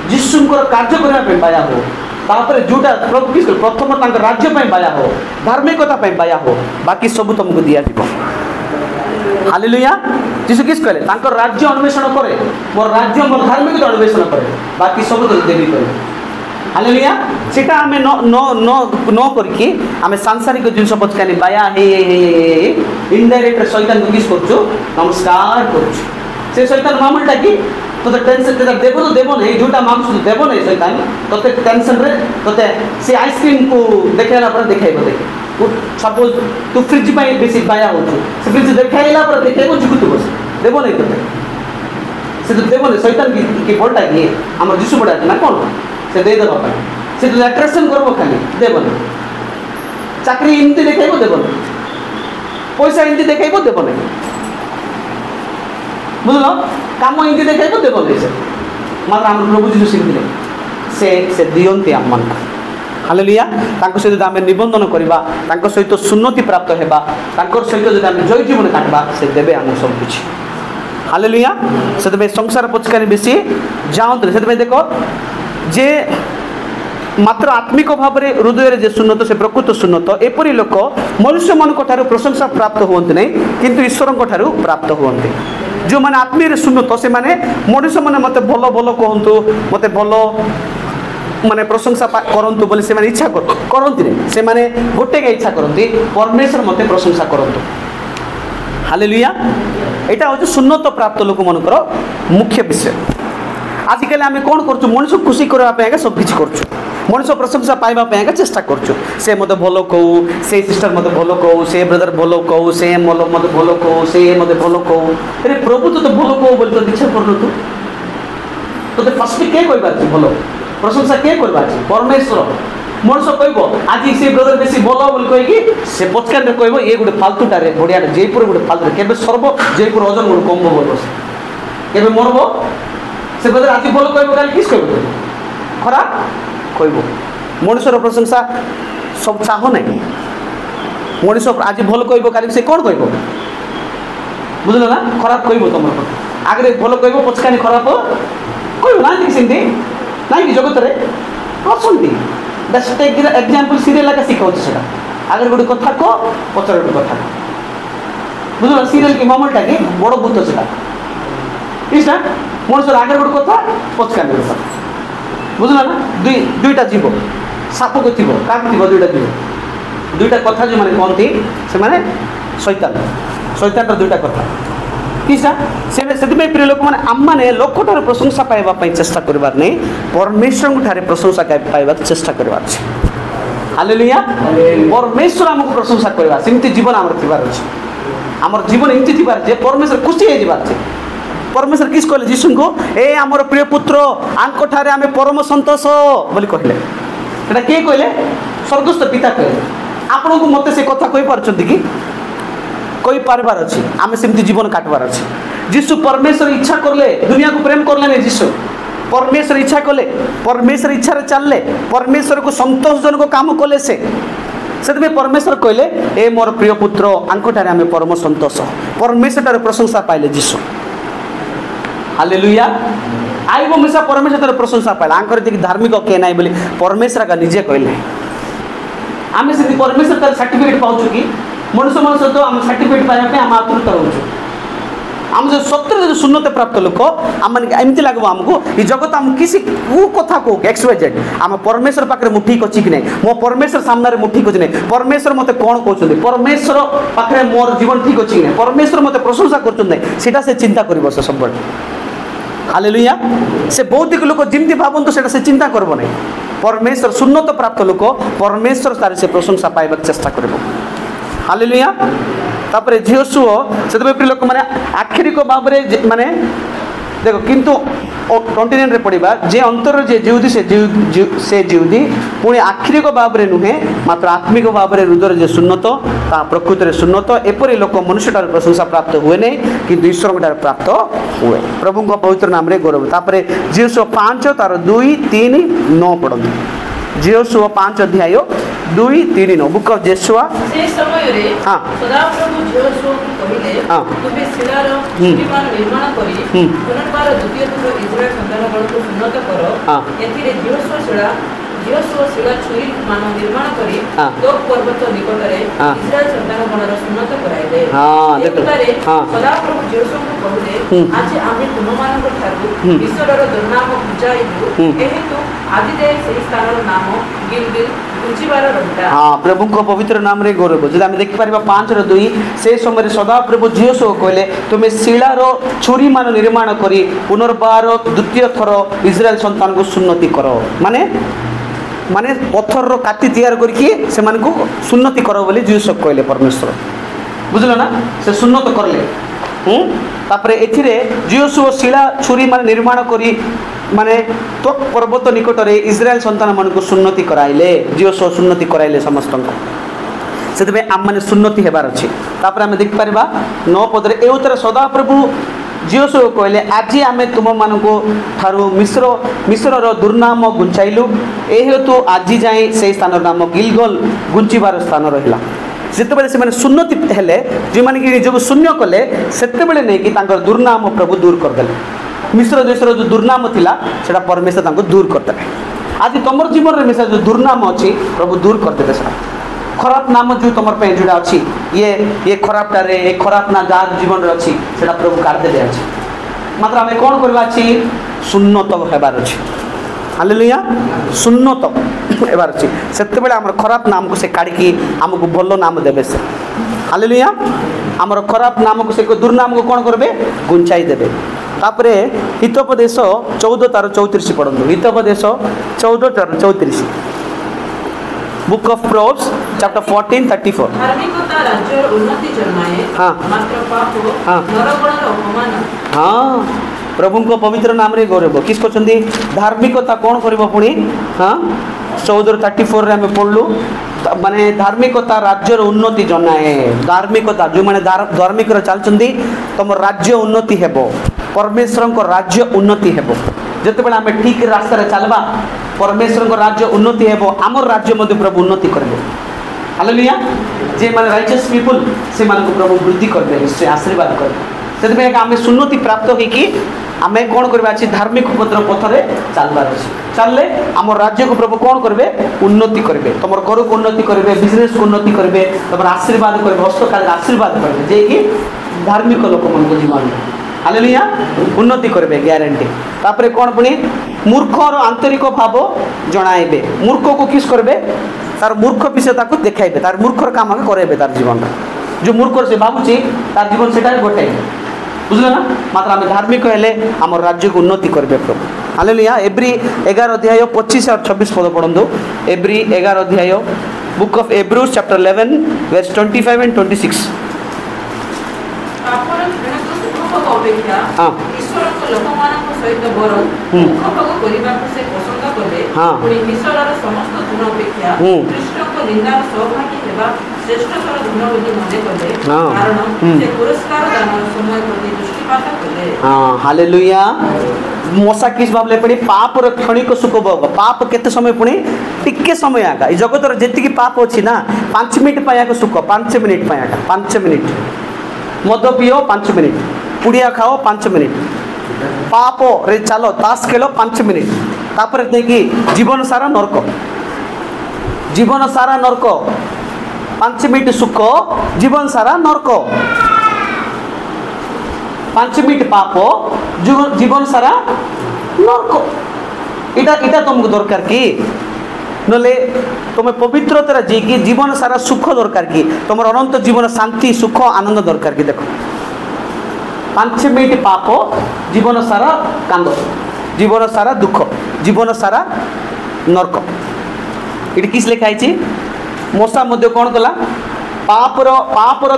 जीशुंकर कार्य करने बाया हो तापर जोटा प्रथम राज्य बाया हो धार्मिकता बाया हो बाकी सब तुमको दिया दिबो हालेलुया जीशु किस कहले तांकर राज्य अन्वेषण करे मोर राज्य मोर धार्मिकता अन्वेषण करे बाकी सब तो देवी करे हालेलुया सेटा हमें न करके हमें सांसारिक जिनस पचकानी बाया हे इनडायरेक्ट शैतान को किस करछु नमस्कार करछु से शैतान मामलटा की तो टेंशन देव तो देव नहीं जोटा मांगु देव नहीं शैतान तोते टेंशन रे तोते से आइसक्रीम को देखेला पर देखाइबो देखे सपोज तू फ्रिज पाई बेसी बाया होछु से फ्रिज देखाइला पर देखाइबो जुकुतु बस देव नहीं तोते से तो देव नहीं शैतान की बोलटा की हमर जीशु बड़ा ना कोन से दे देबो से तो अट्रैक्शन करबो खाली देव नहीं चाकरी इनती देखाइबो देव नहीं पैसा इनती देखाइबो देव नहीं बुझल काम इनती देखाइबो देव नहीं से मात्र हम प्रभु जीशु सिखले से दियंती आम मन हालेलुया तांको सहित आम निबंधन करवा तांको सहित सुन्नति प्राप्त हेबा तांकर सहित जदि आम जय जीवन काटबा से देबे आम सब किछि हालेलुया से संसार पचकानी बेसी जाऊँ से देखो जे मात्र आत्मिक भाव में हृदय जे सुन्नत से प्रकृत सुन्नत एपरी लोक मनुष्य मान प्रशंसा प्राप्त हुअन्ति नहीं किंतु ईश्वर प्राप्त हुअन्ति जो मैंने आत्मीय सुन्नत से माने मनुष्य मैंने मत भल भल कहतु मत भल माने प्रशंसा करंतु बोली से माने इच्छा करंती नहीं से माने गोटे का इच्छा करंती परमेश्वर मते प्रशंसा करंतु हालेलुया एटा हो सुन्नत प्राप्त लोक मनकर मुख्य विषय आजिकल आम कौन कर मनुष्य खुशी करने सब किसी कर मनुष्य प्रशंसा पाइबा चेष्टा कर से मत भल कहू से सिस्टर मत भल कहू से ब्रदर भल कहू से मत भल कहू से मत भल कहू अरे प्रभु तो भल कहू बोली तो इच्छा कर तो फर्स्ट किए कह भल प्रशंसा किए कर परमेश्वर मनुष्य कह आज से ब्रदर बेसी भल बोली कहीकि से पचकार कह ये गोटे फालतूटारे बढ़िया जयपुर गोटे फालतू के सर्व जयपुर ओजन गोटे कम बोल के मरब से ब्रदर आज भल कह कल किस कह खराब कह मनुष्यर प्रशंसा सब चाह ना मनुष्य आज भल कह कल से कौन कह बुझल ना खराब कह तुम आगे भल कह पचकानी खराब कह ना सेमती ना कि जगत अच्छा एग्जाम्पल सीरियल लगा शिखाऊ से आगे गोटे कथा कह पचर गोटे कथा बुझल सीरियल की मामलटा कि बड़ भूत से इसा मनुष्य आगे गोटे कथा पचकानी गोटे कथा बुझल ना दुईटा जीव साप को थी क्या थी दुईटा जीव दुईटा कथा जो मैंने कहती से मैंने शैतान दुईटा कथा किसा से प्रिय लोक मैंने आम मैंने लोक ठार प्रशंसा पाइबा चेष्टा करवार नहीं परमेश्वर ठारे प्रशंसा पाइबा चेष्टा करवार हालेलुया परमेश्वर आमको प्रशंसा करवा सेमती जीवन आम थीबार अच्छे आम जीवन एमती थीबार जे परमेश्वर खुशी हो जाबार परमेश्वर किस कहले जीशु को ए आमर प्रिय पुत्र आंक ठारे आमे परम संतोष बोली कहले सेटा के कहले स्वर्गस्थ पिता कहले आपण को मते से कथा कहि पारछंती कि कहि पारबार अछि आमे सेमती जीवन काटबार अछि जीशु परमेश्वर इच्छा करले दुनिया को प्रेम करले नै जीशु परमेश्वर इच्छा कले परमेश्वर इच्छा रे चलले परमेश्वर को संतोषजनक काम कले से से परमेश्वर कहले ए मोर प्रिय पुत्र आंकठारे आम परम सतोष परमेश्वर प्रशंसा पाइले जीशु हालेलुया आई मिशा परमेश्वर प्रशंसा पाइला आंकर धार्मिक किए ना बोली परमेश्वर का निजे कहले आम से परमेश्वर सर्टिफिकेट पाऊँ कि मनुष्य मन सहित आम सर्टिफिकेट पाइबा आम आतुरत रोचु आम जो सत्य जो शून्यता प्राप्त लोक आम एमती लगे आमको ये जगत आम किसी कौ कथा कौ एक्सवाइजेड आम परमेश्वर पाखे मु ठीक अच्छी कि नहीं मो परमेश्वर सामने मु ठीक अच्छी नहीं परमेश्वर मत कौन कहते परमेश्वर पाखे मोर जीवन ठीक अच्छी कि नहीं परमेश्वर मत प्रशंसा कर से चिंता कर सब हालेलुया से भौतिक लोक जमी भावतु से चिंता करब नहीं परमेश्वर शून्यता प्राप्त लोक परमेश्वर तार से प्रशंसा पाइबा चेष्टा कर हालेलुया तापर झीसुओ से प्रिय लोक मैंने आखिरिक भाव में माने देखो किंतु 29 रे पढ़ा जे अंतर जे जीवदी से जीवदी पुणी आखिरिक भाव में नुहे मात्र आत्मिक भाव में हृदय जे शून्यत ता प्रकृत में शून्यत एपरी लोक मनुष्य प्रशंसा प्राप्त हुए नहीं कि ईश्वर प्राप्त हुए प्रभु पवित्र नाम रे गौरव तापर झीसुओ 5 तार 2 3 9 पढ़ते झीसुओ 5 अध्याय 2 3 9 बुक ऑफ जोशुआ से समय रे हां सदाप्रभु जोशुआ कहिले तुमे शिलार निर्माण करी पुनर्बार द्वितीय थर इस्राएल संतान को उन्नत करो एथिरे जोशुआ शिला छुरी मान निर्माण करी तो पर्वत निकट रे इस्राएल संतान गणर उन्नत कराइले देखो सदाप्रभु जोशुआ को कहिले आज आमे तुम मान को ठाकु ईश्वरर दुर्नाम बुझाइबु एहेतु आदि दे सही स्थानर नाम गिलगिल हाँ प्रभु को पवित्र नाम रे गौरव जब आम देखिपर 5:2 से समय सदा प्रभु झीसुओ कहले तुम्हें शिलार छुरी मान निर्माण करी पुनर्बार द्वितीय थर इस्राएल संतान को सुन्नति करो माने माने पत्थर रो काटी तैयार करके से मान को सुन्नति करो बोली झीसुओ कहले परमेश्वर बुझलो ना से सुन्नत करले तापरे एथिरे झीसुओ शिला छुरी मान निर्माण करी माने तो पर्वत निकट रे इस्राएल संतान मन को सुन्नति कराइले झीसुओ सुन्नति कराइले समस्त से आम मैंने सुन्नति हेबार अच्छी तापर आम देख पारिबा 9 पद रे एउतर सदा प्रभु झीसुओ कहले आज आम तुम मान को ठारू मिश्र दुर्नाम गुंचाइलु एहेतु आज जाए से स्थान नाम गिलगल गुंचिबार स्थान रहिला जिते से सुन्नति हेले जो मैंने कि निजक शून्य कले से नहीं कि दुर्नाम प्रभु दूर करदे मिश्र देशर जो दुर्नाम थिला सेटा परमेश्वर तांको दूर करदे आज तुम जीवन में मिश्र जो दुर्नाम अच्छी प्रभु दूर करदे से खराब नाम जो तुम जोड़ा अच्छी ये खराबटारे ये खराब ना जार जीवन अच्छी से प्रभु काटदे अच्छी मात्र आम कौन करवा अच्छी शून्यत हेबार अच्छी हालेलुया शून्यत हेबार अच्छी से खराब नाम को से काढ़ी आमको भल नाम देवे से हालेलुया आमर खराब नाम को से दुर्नाम को कौन करबे गुंचाई देवे तापरे हितोपदेश 14 तार 34 पढ़ु हितोपदेश 14 तार 34 बुक ऑफ प्रोव्स चैप्टर 14:34 धार्मिकता राज्यर उन्नति जन्माए मात्र पाप नरगणर अपमान हाँ प्रभु को पवित्र नाम रे गौरव किस कहते धार्मिकता कौन कर पुणी हाँ 14:34 रे आम पढ़लु माने धार्मिकता राज्यर उन्नति जनाए धार्मिकता जो मैंने धार्मिक चलती तुम राज्य उन्नति हेब परमेश्वर को राज्य उन्नति हेब जिते आम ठीक रास्ता चलवा परमेश्वर को राज्य उन्नति हेब आमर राज्य मध्य प्रभु उन्नति करेंगे हालेलुया जे माने राइचियस पीपल से मान को प्रभु वृद्धि करदे से आशीर्वाद कर से आम सुन्नति प्राप्त होगी आम कौन करवा धार्मिक पत्र पथरे चलबार अच्छे चलले आम राज्य को प्रभु कौन करेंगे उन्नति करेंगे तुम घर को उन्नति करेंगे बिजनेस को उन्नति करेंगे तुम आशीर्वाद करेंगे हस्तकाल आशीर्वाद करेंगे जे कि धार्मिक लोक मन को जीवन हालेलुया उन्नति करेंगे ग्यारंटी तापर कौन पुणी मूर्खर आंतरिक भाव जणाइबे मूर्ख को किस करेंगे तार मूर्ख विषयता को देखाइबे तार मूर्खर काम करेंगे तार जीवन जो मूर्ख से भावुची तार जीवन से गोटे बुझल ना मात्र आम धार्मिक हेले आम राज्य को उन्नति करेंगे प्रभु हालेलुया एब्री 11 अध्याय 25 और 26 पद पढ़ु एब्री 11 अध्याय book of Hebrews chapter 11 verse 25 and 26 ईश्वर लोक सहित बर मुख भोग करने से पसंद कले समस्त गुण अपेक्षा कृष्ण को निंदार सौभाग्य ଶ୍ରେଷ୍ଠତର ଧନ ବୋଲି ମନେ କଲେ, ହଁ। କାରଣ ହୁଁ। ସେ ପୁରସ୍କାର ଦାନର ସମୟ ପ୍ରତି ଦୃଷ୍ଟିପାତ କଲେ। हाँ हालेलुया मशा किस भावले पड़ी पाप रो क्षणिक सुख भोग पाप केते समय पुणी टिके समय आका ई जगत रो जेतिकी पाप अछि ना 5 मिनिट पाया को सुख 5 मिनिट पाया का 5 मिनिट मद पियो 5 मिनिट पुड़िया खाओ 5 मिनिट पाप रे चलो तास खेलो 5 मिनिट तापर देखि जीवन सारा नरक 5 मिनिट सुख जीवन सारा नरक 5 मिनिट पाप जीवन सारा नरक इटा तुमको दरकार कि नले तुम पवित्रता जी कि जीवन सारा सुख दरकार कि तुम अनंत जीवन शांति सुख आनंद दरकार कि देखो 5 मिनिट पाप जीवन सारा कांद जीवन सारा दुख जीवन सारा नरक ये किस लिखाई मशा मध्य कौन कला पापर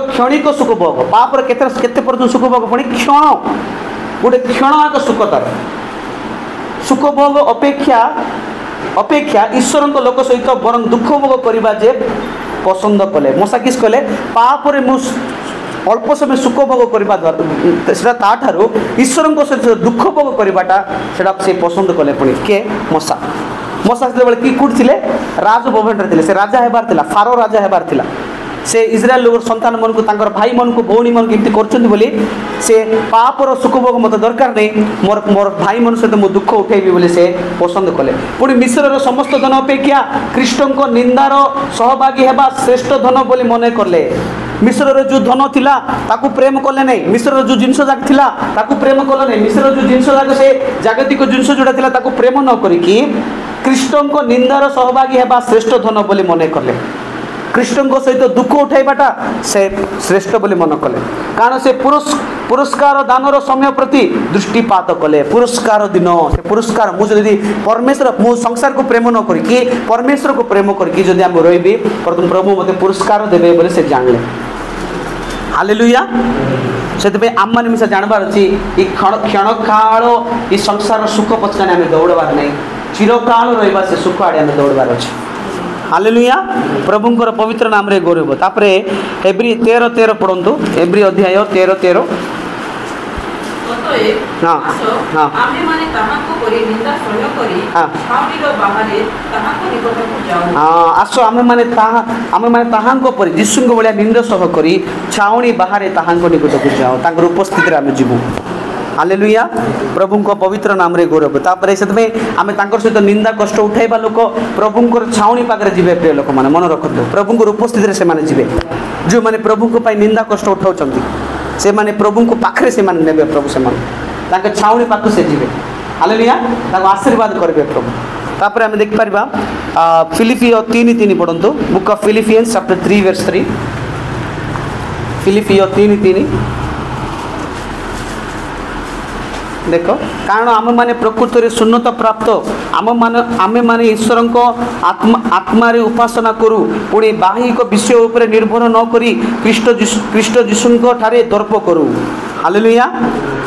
क्षणिक सुख भोग पापर केते पर्यंत सुख भोग पुणी क्षण गोटे क्षण आग सुख तार सुख भोग अपेक्षा ईश्वर लोक सहित बरं दुख भोग करवा जे पसंद कले मशा किस कले पापरे अल्प समय सुख भोग करवा द्वारा ईश्वर सहित दुख भोग करवाटा से पसंद कले पुणी के मशा मशा से कि कौट थे राजभवन से राजा हेबार थिला फारो राजा हेबार थिला से इज्राएल लोग संतान मन को तांकर भाई मन को भौणी मन केमती करछन्ती बोली से पापर सुख भोग मत दरकार नहीं मोर मोर भाई मन सहित मो दुख उठेबी बोली से पसंद कले पुणी मिश्रर समस्त धन अपेक्षा कृष्ण को निंदार सहभागी हेबा श्रेष्ठ धन बोली मने करले मिश्रर जो धन थिला ताकू प्रेम कले नहीं मिश्रर जो जिनस जाक थिला ताकू प्रेम कले नहीं मिश्रर जो जिनस जाक से जागतिक जिनस जोड़ा थिला ताकू प्रेम न करिकी कृष्ण को निंदार सहभागी हेबा श्रेष्ठ धन बोली मने करले कृष्ण सहित दुख उठाइबाटा से श्रेष्ठ बोली मन कले कारण से पुरस्कार दानर समय प्रति दृष्टिपात कले पुरस्कार दिन से पुरस्कार मुझे परमेश्वर मु संसार को प्रेम न करी परमेश्वर को प्रेम करी जदि आम रही प्रभु मते पुरस्कार देवे बोले से जानले हालेलुया से आम मैंने मिसा जानबार अच्छी क्षण काल ये संसार सुख पछाने आम दौड़बार नहीं चिरकाल रहा से सुख आड़े आम दौड़बार अच्छे हालेलुया प्रभुंकर पवित्र नाम रे गौरव तापरे एब्री 13:13 पढ़ंतु एब्री अध्याय 13:13 हाँ हाँ आमे माने ताहाको करी निंदा सहय करी छावनीर बाहरे ताहाको निकटକୁ जाऊ हाँ आसो आमे माने ताहाको परी जिसुंग बलिया निंदा सह करी छावनी बाहरे ताहाको निकटକୁ जाऊ तांकर उपस्थिति रे आमे जीवु हालेलुया प्रभु को पवित्र नाम रे गौरव तापर से आम सहित निंदा कष्ट उठाइबा लोक प्रभुंकर छाउनी पाखे जी प्रिय लोक मैंने मन रखते प्रभुंर उपस्थिति से जी जो मैंने प्रभु को निंदा कष्ट उठाउछन से माने प्रभु को पाखे से ने प्रभु से छाउनी पाख से जी हालेलुया आशीर्वाद करेंगे प्रभु तापर आम देखिपर फिलिपियो 3:3 पढ़ंतु बुक ऑफ फिलिपियंस चैप्टर 3:3 फिलिपियो 3:3 देख कारण आम मैंने प्रकृत में शून्यता प्राप्त आम मैंने ईश्वर को आत्मा उपासना करूँ पुणी बाहिक विषय उपर निर्भर न करी ख्रीष्ट जीशु ठारे दर्प करूँ हालेलुया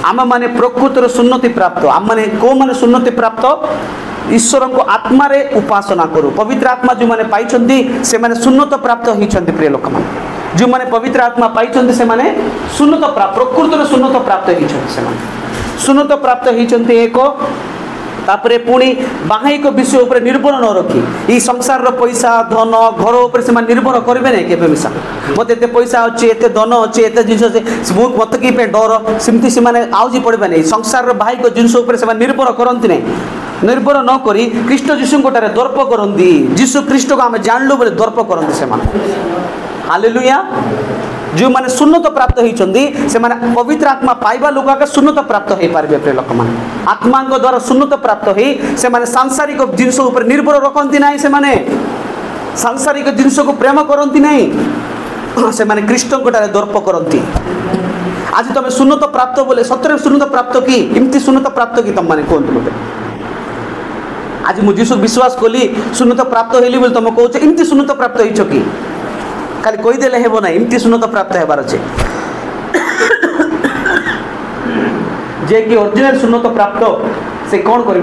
आम मैंने प्रकृत शून्यति प्राप्त आम मैंने कौ मैंने शून्यति प्राप्त ईश्वर को आत्मा उपासना करूँ पवित्र आत्मा जो मैंने पाई से मैंने शून्यता प्राप्त होती प्रिय लोक मैंने जो मैंने पवित्र आत्मा पाई से मैंने शून्यता प्राप्त प्रकृत शून्यता प्राप्त होती शून्यता प्राप्त होती एक तापरे पुणी बाहिक विषय उपर निर्भर न रखी ये संसार पैसा धन घर उपर से निर्भर करेंगे नहीं केवे मिसा मत एत पैसा अच्छे एत धन अच्छे एत जिन मत कि डर सेमती से आउजी पड़े नहीं संसार बाहिक जिनस से निर्भर करती नहीं निर्भर न करी ख्रीष्ट जीशु दर्प करती जीशु ख्रीष्ट को आम जानलु बोले दर्प करती से हालेलुया जो मैंने शून्यता प्राप्त होती से पवित्र आत्मा पाइबा लोक शून्यता प्राप्त हो पारे प्रिय लोक मैंने आत्मा द्वारा शून्यता प्राप्त हो सांसारिक जिनस उपर निर्भर रखती ना से सांसारिक जिनस को प्रेम करती नहीं से कृष्ण दर्प करती आज तुम शून्यता प्राप्त बोले सतरे शून्यता प्राप्त कि इमती शून्यता प्राप्त कि तुम मैंने कहते बोले आज मुझे विश्वास कली शून्यता प्राप्त होली बोले तुम कौच इमती शून्यता प्राप्त हो कि खाली कहीदेले हेब ना इमती शून्यता प्राप्त होबार अच्छे जे कि ओरिजिनल शून्यता प्राप्त से कौन कर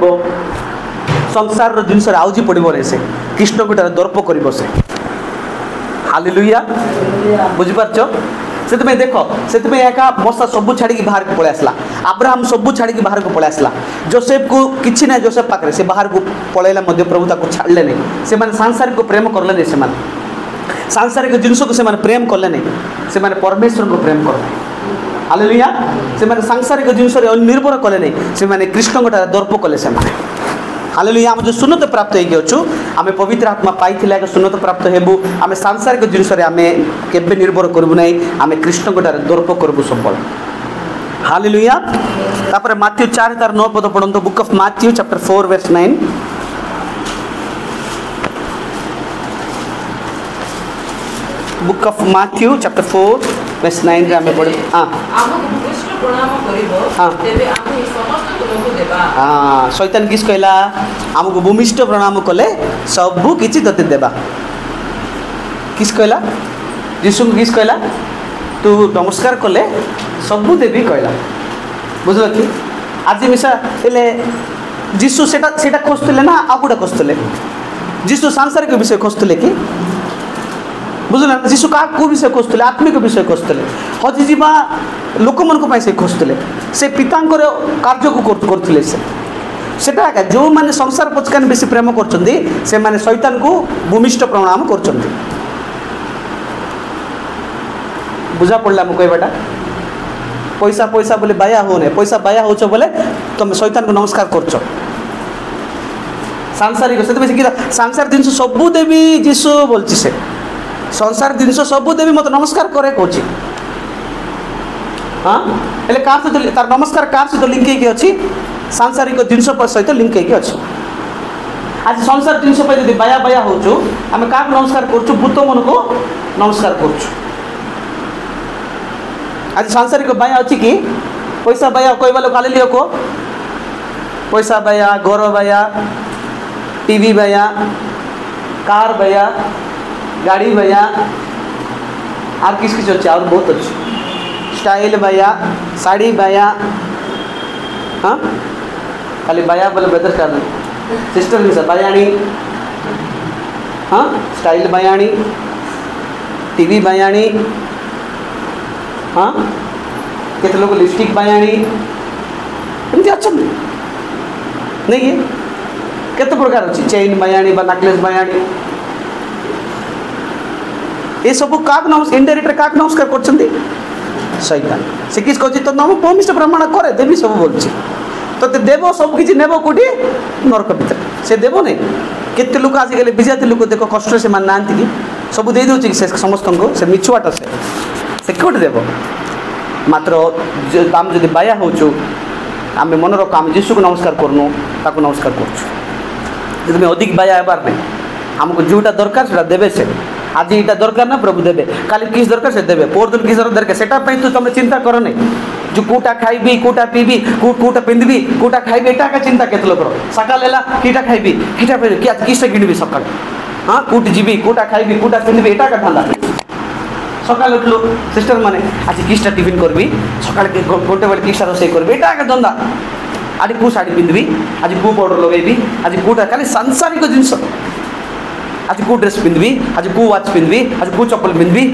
संसार जिनस आउजी पड़ो से कृष्ण को दर्प कर से हालेलुया बुझी पारछ से देख से एका मशा सबू छाड़ी बाहर को पलि आसला अब्राहम सबू छाड़ी बाहर को पलि आसला जोसेफ को किसी ना जोसेफ पाखे से बाहर को पलैला प्रभु ताको छाड़ले नहीं से सांसारिक प्रेम करले नहीं से सांसारिक जिनस को से प्रेम कले नहीं से परमेश्वर को प्रेम करले हालेलुया से सांसारिक जिनस निर्भर कले नहीं से कृष्ण दर्प कले से हालेलुया आम जो सुन्नत प्राप्त हो आम पवित्र आत्मा पाई सुन्नत प्राप्त हेबू आम सांसारिक जिनस आम केबे निर्भर करूँ ना आम कृष्ण दर्प करूँ सब हालेलुया तापर माथ्यू 4:9 पद पढ़ो book of Matthew chapter 4 verse 9 book of Matthew chapter 4 verse 9 रे आम पढ़ हाँ शैतान किस कहला आमको भूमिष्ठ प्रणाम कले सबू किसी तते देबा किस कहला यीशु किस कहला तू नमस्कार कले सबू देवी कहला बुझल कि आज मिसा हेले यीशु सेटा खोजुले ना आ गुड़ा खोजुले यीशु सांसारिक विषय खोजुले कि बुझल यीशु क्या को विषय खोजुले आत्मिक विषय खोजुले हजिजा लोक मान से खोजुले से पिता कार्य को करते सेटा जो मैंने संसार पचकान बेसी प्रेम कर शैतान को भूमिष्ठ प्रणाम कर बुझा पड़ा मुझे कहवाटा पैसा पैसा बोले बाया होने पैसा बाया हो बोले तुम शैतान को नमस्कार कर सांसारिक से सांसार जिन सबू देवी जीशु बोलছি से संसार जिन सबू देवी मत नमस्कार करे कौच हाँ हेल्ले कार सहित तार नमस्कार कार सहित लिंक होगी अच्छी सांसारिक जिनस सहित लिंक होगी अच्छी आज संसार जिनस जब बाया बाया हो आम क्या नमस्कार कर भूत मन को नमस्कार कर आज सांसारिक बाया अच्छी कि पैसा बाया कहवा लोग खाली को पैसा बाया घर बाया टीवी बाया कार बाया गाड़ी बाया और किस किस अच्छे और बहुत अच्छे स्टाइल बाया साड़ी बाया हाँ खाली बाया बोले बेदर कर सिस्टर मिसा बायाणी हाँ स्टाइल बायाणी टीवी बायाणी हाँ केते लोग लिपस्टिक बायाणी एमती अच्छा नहीं है केते प्रकार अच्छी चेन बायाणी बा नेकलेस बायाणी ये सब क्या इनडायरेक्ट क्या नमस्कार कर शैतान से किस कहती तो नम भूमिष्ठ प्रमाण करे देवी सब बोल तो देव सब किसी नेब कौटी नरक भर से देव नहीं केते लोक आजिकल विजाति लोक देख कष्ट से ना कि सब दे दूँ से समस्त को से मिछुआटा से कौट देव मात्र आम जब बाया हो आम मन रख आम जीशु को नमस्कार करनु ताको नमस्कार कर अधिक बाया हेबार नहीं आमको जोटा दरकार से देवे से आज यहाँ दरकार ना प्रभु देवे काली किस दरकार से देवे पोर दिन किस दरकार से तो तुम चिंता कर नहीं जो कूटा खाइबी कूटा पीबी कूटा पिंधबी कूटा खाइबी एटा का चिंता केत लोक सकाल है कीटा खाइबी कीटा पी किस किणबी सका हाँ कूट जीवी कूटा खाइबी कूटा पिंधबी एटा का धंदा सकाल उठलु सिस्टर मैंने आज किसटा टिफिन करबी सकाल गोटे बेले किसटा रोसे करबी एटा का धंदा आज कौ शाढ़ी पिंधबी आज कौ पाउडर लगेबी आज कूटा खाली सांसारिक जिनस आज कौ ड्रेस पिंधबी आज कौ वाच पिंधबी आज कौ चप्पल पिंधबी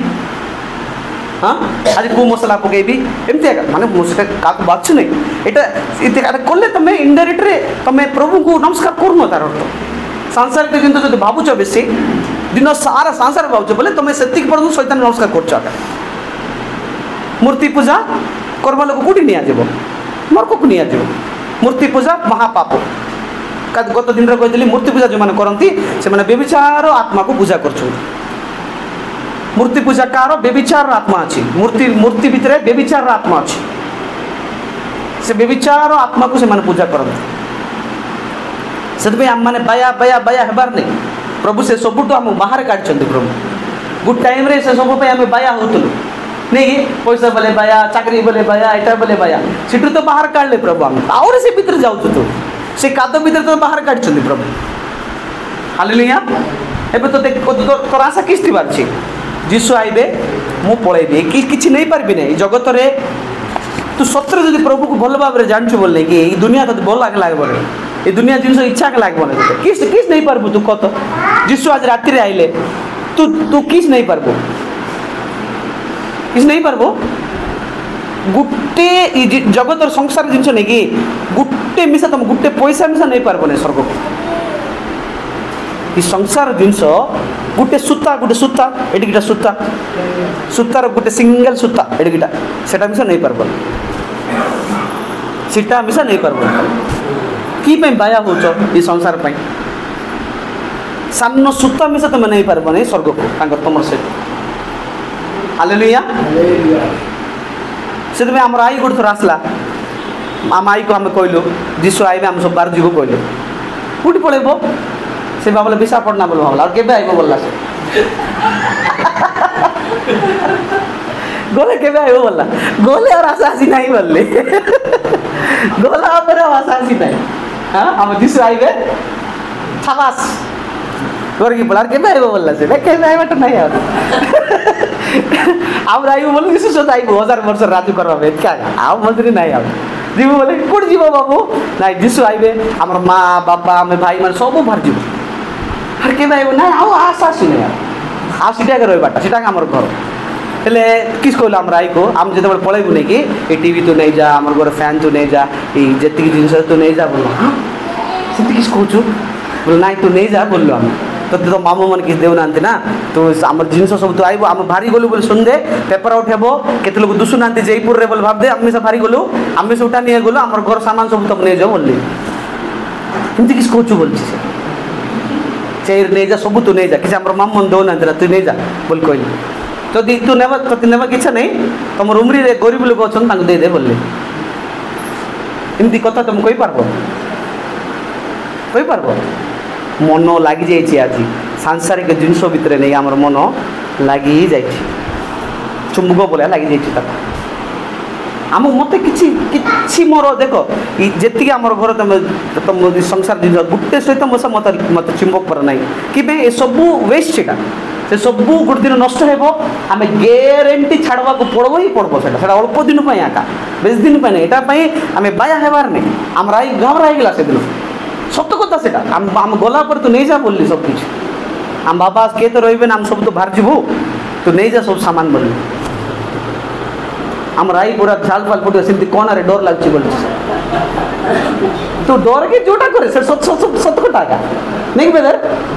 हाँ आज कौ मसला पकेबी एमती माने मुझे क्या बाछु नहीं यहाँ कले तुम इनडायरेक्टली तुम प्रभु को नमस्कार करन तार अर्थ सांसारिक जिन जो भावुच बेसी दिन सारा संसार भावुच बोले तुम से पर्यटन शैतान नमस्कार कर मूर्ति पूजा कर्म लोक कौटी नि नरक को नि मूर्ति पूजा महापाप गत दिन कही मूर्ति पूजा जो मैंने करती से व्यभिचार आत्मा को पूजा कर मूर्ति पूजा कार व्यभिचार आत्मा अच्छी मूर्ति मूर्ति भितर व्यभिचार आत्मा अच्छी से व्यभिचार आत्मा को से पूजा करते से आम मैंने बाया बाया बाया हेबार नहीं प्रभु से सबुठ आम बाहर काढ़ प्रभु गुड टाइम रे से सब आम बाया होतलु नहीं पैसा बोले बाया चाकरी बोले बाया एटा बोले बाया सीटू तो बाहर काढ़ले प्रभु आम आउर से भीतर जाऊँ तो से काद भीतर तो बाहर काढ़ प्रभु हालेलुया एबे तो देख तोर आशा किस थी बार जीशु आइबे मु पलैबी कि नहीं पार्बी नहीं जगत रे तू सतर जब प्रभु को भल भाव जानचु बोलने कि ये दुनिया तो भल लगे ये दुनिया जिन इच्छा के लगे किस नहीं पार्बू तू कत जीशु आज राति आइले तू तू किस नहीं पारबो किस नहीं पारबो गुट्टे जगतर संसार जिनस नहीं कि गुट्टे मिसा तुम गुट्टे पैसा मिसा नहीं पारबो नहीं स्वर्ग को संसार जिनस गोटे सूता एटी गिटा सूतार गोटे सिंगल सूता एटी गिटा सेटा मिसा नहीं पारबो सीटा मिसा नहीं पारबो कि बाया हो संसार पाई सामनो सूता मिसा तुम नहीं पारबो नहीं स्वर्ग को तुम सहित हालेलुया से आम आई गोटे थर आसला आम आई को आम कहलु जीशु आइबे आम सब बार जीव कहलु कौटी पलैब से भावला विशाखापट्टनम बोल भावला और केबे आइब बोलला से गले केबे आइब बोलला गले और आशा आसी नहीं बोलले गला पर आशा आसी नहीं हां हम जीशु आइबे शाबाश गोरकी बोला केबे आइब बोलला से केबे आइब तो नहीं आउ आउ आइब बोल जीशु सत आइब 1000 वर्ष राजू करबे क्या आउ मंत्री नहीं आउ जीव बोले कोड जीव बाबू नहीं जीशु आइबे हमर मां बाबा हम भाई मन सब भर जीव हर केबे आइब ना आउ आशा आसी नहीं आउ सीटा के रहबाटा सीटा हमर घर हेले किस कहला हम आई को हम जते पळैबु नै कि ए टीवी तो नहीं जा हमर घर फैन तो नहीं जा ए जति जिंस तो नहीं जा बोल हां सेति किस कहछु बोल नहीं तू नहीं जा बोललो हम तो मामू मन किस देउ नांती ना तो हमर जिंस सब तो आइबो हम भारी गलु बोल सुन दे पेपर आउट हेबो केते लोग दुसु नांती जयपुर रे बोल भाब दे हम से भारी गलु हम से उठा नहीं गलु हमर घर सामान सब तुम नहीं जाओ बोलली हिंदी किस कहछु बोलछि से चेयर नहीं जा सब तू नहीं जा किस हमर मामू मन देउ नांती तू नहीं जा बोल कहली तो दी तू नेबा तो नेबा किछ नहीं तुम रूमरी रे गरीब लोग अछन तांको दे दे बोलले हिंदी कथा तुम कहि पारबो मन लगी जाइए आज सांसारिक जिनस भितर नहीं आम मन लगी जा चुम्बक बोलिया लगी जाइए आम मत कि मोर देख जी आम घर तुम तुम संसार जिन गोटे सहित मो मत मत चुम्बक पर ना कि ये सब वेस्ट से सब गोटे दिन नष्ट हो आम ग्यारंटी छाड़वा पड़ो ही पड़ो से अल्प दिन आका बेस दिन नहीं यहाँ आम बाया हेबार नहीं आम घबरा गला से दिन सत्य कथा से आम गला पर तू नहीं जा बोलली सब किसी आम बाबा किए तो रे ना आम सब तो बाहर जीवु तू नहीं जा सब सामान बोलली आम राई पूरा झाल फाल फुट से कौन अरे डर लगे बोल तू डर के जोटा करे सत कटा का नहीं बेदर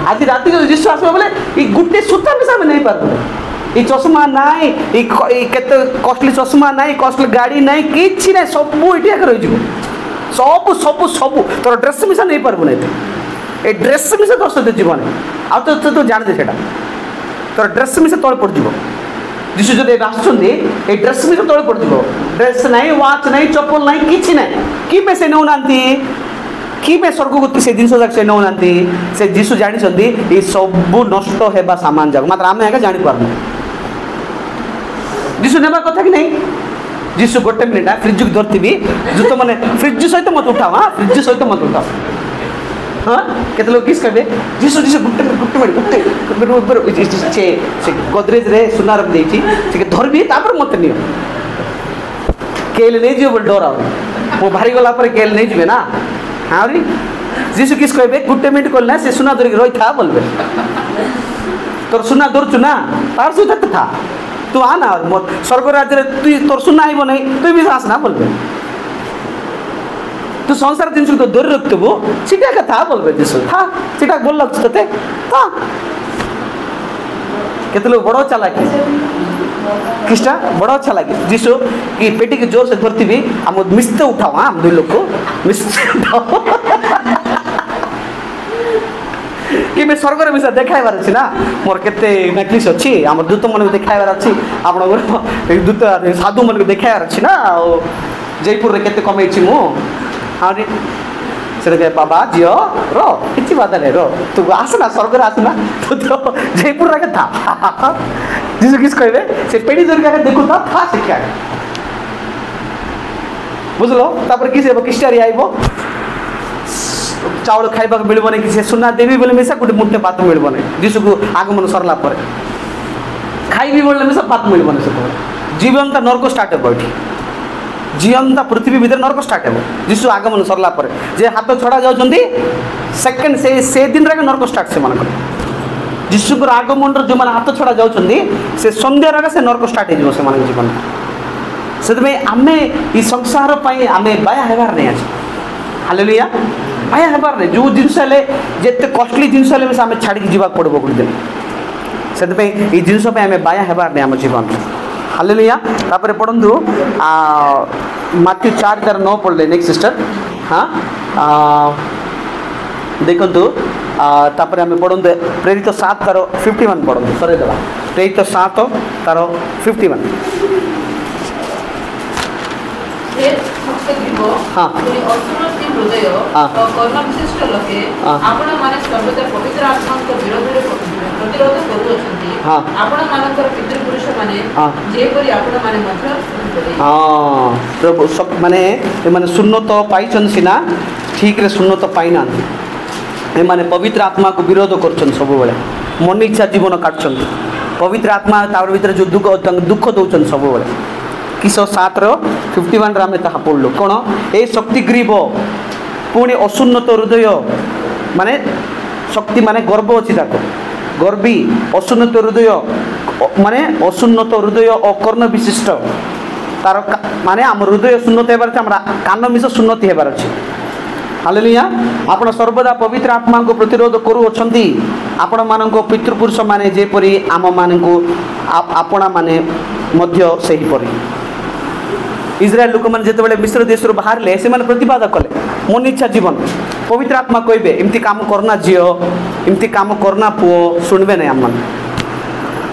आज रात को जिस आस बोले ये गोटे सूता मिसा में नहीं पार ये चश्मा नाई केते कॉस्टली चश्मा नाई कॉस्टली गाड़ी नाई किछि नाई सब इटिया कर रही सब सब सब तोर ड्रेस मिसा नहीं पारबो नहीं ए ड्रेस मिसा तोर सहित जीवन आ तो जान दे सेटा तोर ड्रेस मिसा तळे पड़ जीवो जिसु जदे आछुंदी ए ड्रेस मिसा तळे पड़ जीवो ड्रेस नहीं वाच नहीं चप्पल नहीं किछि नहीं कि पे से नौनांती कि पे स्वर्ग को से जिंस जाक से नौनांती से जिसु जानि छंदी ए सब नष्ट हेबा सामान जाक मात्र आमे आगे जानि पारनु जिसु नेबा कथा कि नहीं जिसु गोटे मिनिट फ्रिज को धरती जूत मैंने फ्रिज सहित मत उठाओ हाँ फ्रिज सहित मत उठाओ हाँ केते लोग किस कहबे जिसु जिसु गोटे से गोदरेज रे सुनार देछि से धरबी तापर मत नियो केल नहीं जियो बोल डर आउ मो भारी गला पर केल नहीं जिवे ना हाँ रे जिसु किस कहबे गोटे मिनिट करना से सुना धरिक रही था बोलबे तोर सुना धरछु ना तार सुता था तू आना स्वर्ग राज्य तु तोर सुना आइब नहीं तु भी आसना बोलबे तू संसार जिन तो दूर रखतबो सीटा कथा बोलबे जिसु था सीटा बोल लग तते था केते लोग बड़ो चालाकी कृष्णा बड़ो अच्छा लगे जिसु कि पेटी के जोर से धरती भी हम मिस्ते उठाओ हाँ हम 2 लोग को मिस्ते उठाओ कि मैं स्वर्ग मिसा देखाइबार अच्छी ना मोर केते नेकलेस अच्छी आम दूत मन देखाइबार अच्छी आप दूत साधु मन को देखाइबार अच्छी ना जयपुर रे केते कमे मु हाँ रे से बाबा झील रो कि बाधा नहीं रो तू आसना स्वर्ग आसना तो जयपुर रे था जिसु किस कहबे से पेड़ी जोर का देखो था शिक्षा बुझलो तापर किस हेबो किस्टारी आइबो चावल खाइबा मिलबो नहीं कि सुना देवी बोले मिसा गोटे मुठे भात मिलबो नहीं जिसु को आगमन सरला पर खाइबी बोले मिसा भात मिलबो नहीं से जीवंत नरक स्टार्ट हेबो एठी जीवंत पृथ्वी भीतर नरक स्टार्ट हेबो जिसु आगमन सरला पर जे हाथ छड़ा जाउछंती सेकंड से दिन रे नरक स्टार्ट से मन कर ଯୀଶୁଙ୍କର ଆଗମନର ଯେଉଁମାନେ ହାତ ଛଡ଼ା ଯାଉଛନ୍ତି ସେ ସନ୍ଧ୍ୟାରେ ସେ ନର୍କ ଷ୍ଟାର୍ଟ ହେଇଯିବ ସେମାନଙ୍କ ଜୀବନ। ସେଥିପାଇଁ ଆମେ ଏ ସଂସାର ପାଇଁ ଆମେ ବାୟା ହେବାର ନାହିଁ ଆଜି। ହାଲେଲୁୟା। ବାୟା ହେବାର ନାହିଁ। ଯେଉଁ ଜିନିଷ ହେଲେ ଯେତେ କଷ୍ଟଲି ଜିନିଷ ହେଲେ ବି ଆମେ ଛାଡ଼ିକି ଯିବାକୁ ପଡ଼ିବ ଗୋଟେ ଦିନ। ସେଥିପାଇଁ ଏଇ ଜିନିଷ ପାଇଁ ଆମେ ବାୟା ହେବାର ନାହିଁ ଆମ ଜୀବନରେ। ହାଲେଲୁୟା। ତାପରେ ପଢ଼ନ୍ତୁ ମାଥ୍ୟୁ 4:9 ପଢ଼ିଲେ ନେକ୍ସଟ ସିଷ୍ଟର। ହଁ ଦେଖନ୍ତୁ ତାପରେ ଆମେ ପଢ଼ନ୍ତୁ ପ୍ରେରିତ 7 ତାର 51 ପଢ଼ନ୍ତୁ ସରେଇଦେବା। ପ୍ରେରିତ 7 ତାର 51। हाँ असुरति हृदय कर्म विशिष्ट लोके आपण माने सर्वदा पवित्र आत्मा को विरोध प्रतिरोध करूछंती आपण मानकर पितृ पुरुष माने जे परि आपण माने मध्य हां प्रभु सब माने ए माने सुन्नत पाइछन सिना ठीक रे सुन्नत पाइना ए माने पवित्र आत्मा को विरोध करछन सब बेले मन इच्छा जीवन काटछन पवित्र आत्मा तार भीतर जो दुख दउछन सब बेले किस 7:51 आम ता पढ़लु कौन ए शक्ति ग्रीव पुणी असुन्नत हृदय माने शक्ति माने गर्व अच्छी गर्वी असुन्नत हृदय माने असुन्नत हृदय अकर्ण विशिष्ट तार माने आम हृदय सुन्नत होबार आम कान मिश सुन्नति होबार अच्छे। हालेलुया। आपण सर्वदा पवित्र आत्मा को प्रतिरोध करूछंती आपण मानक पितृपुरुष माने जेपरी आम मानक आपणा माने मध्य सही परी इजराइल लोक मैंने जिते मिश्र देश बाहर से प्रतिवाद कले मन इच्छा जीवन पवित्र आत्मा कहे एमती काम करना झील एमती काम करना पुओ शुणवे नहीं आम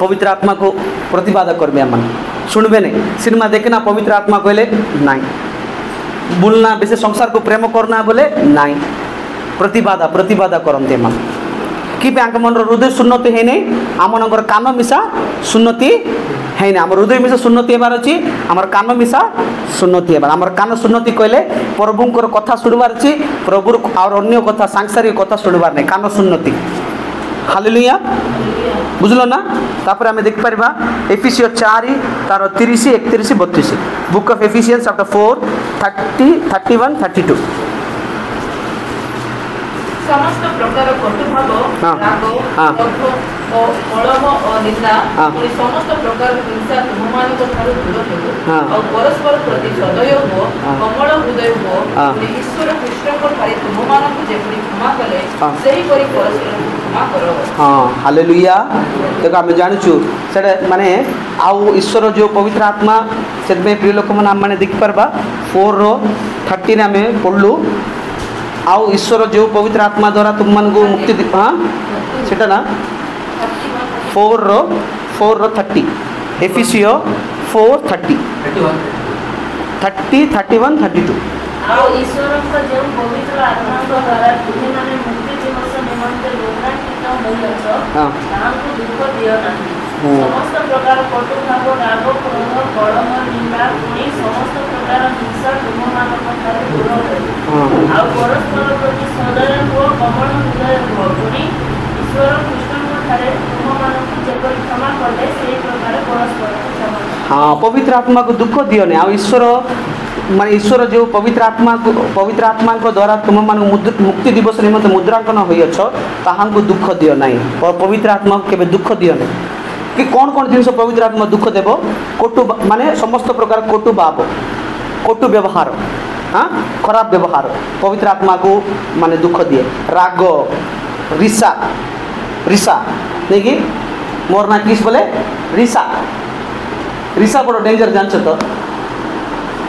पवित्र आत्मा को प्रतिवाद करेंगे आम शुणवे नहीं सिनेमा देखना पवित्र आत्मा कहले नाई बुलना बेसे संसार को प्रेम करना बोले नाई प्रतिवाद करते मन कि मन हृदय सुन्नति है नहीं आम कान मिशा सुन्नति है ना आम हृदय मिशा सुन्नति होबार अच्छी आमर कान मिशा सुन्नति होबार आमर कान सुन्नति कहले प्रभुंकर कथा शुणवार अच्छी प्रभुर और अन्य कथा सांसारिक कथा शुणवार नहीं कान सुन्नति। हालेलुया। बुझल ना। तापर आम देखिपर एफिसियो 4 तार 30 31 32 बुक ऑफ एफिसियंस चैप्टर 4 30 31 32 समस्त प्रकार कटुभाव राग क्रोध कलह और निंदा समस्त प्रकार हिंसा तुमମାନଙ୍କ ଠାରୁ ଦୂର ହେଉ और परस्पर प्रति सदय हो कमल हृदय हो ईश्वर कृष्णଙ୍କ ଠାରେ ତୁମମାନଙ୍କୁ ଯେପରି କ୍ଷମା କଲେ ସେହି ପରି परस्पर क्षमा करो। हां हालेलुया। देखो आम जानूँ से माने आउ ईश्वर जो पवित्र आत्मा से प्रिय लोक मैंने देखिपारा 4:30 आम पढ़लु आउ ईश्वर जो पवित्र आत्मा द्वारा तुम मान को मुक्ति हाँ सेटा ना 4:30 एफिसियो 4:30 30 31 32 आउ ईश्वर को जो पवित्र आत्मा द्वारा तुम्हें माने मुक्ति दिवस निमंते लोकान्वित होइछ ताहाको दुख दियो नाही समस्त प्रकार कटुभाव राग क्रोध कलह निंदा पुणी समस्त प्रकार हिंसा तुमମାନଙ୍କ ଠାରୁ ଦୂର ହେଉ ଆଉ परस्पर प्रति सदय हो कमल हृदय हो पुणी ईश्वर कृष्णଙ୍କ ଠାରେ ତୁମମାନଙ୍କୁ ଯେପରି କ୍ଷମା କଲେ ସେହି ପ୍ରକାର परस्पर क्षमा। हाँ पवित्र आत्मा को दुख दियो नहीं आ ईश्वर माने ईश्वर जो पवित्र आत्मा को द्वारा तुम मान मुक्ति दिवस निमंते मुद्रांकन होइछ ताहांको दुख दियो नहीं और पवित्र आत्मा को केबे दुख दियो नहीं कि कौन कौन जिन पवित्र आत्मा दुख देव कटु माने समस्त प्रकार कटु भाव कटु व्यवहार हाँ खराब व्यवहार पवित्र आत्मा को माने दुख दिए राग रिसा रिसा नहीं कि मोर ना किस बोले रिसा रिसा बड़ डेंजर जानछ तो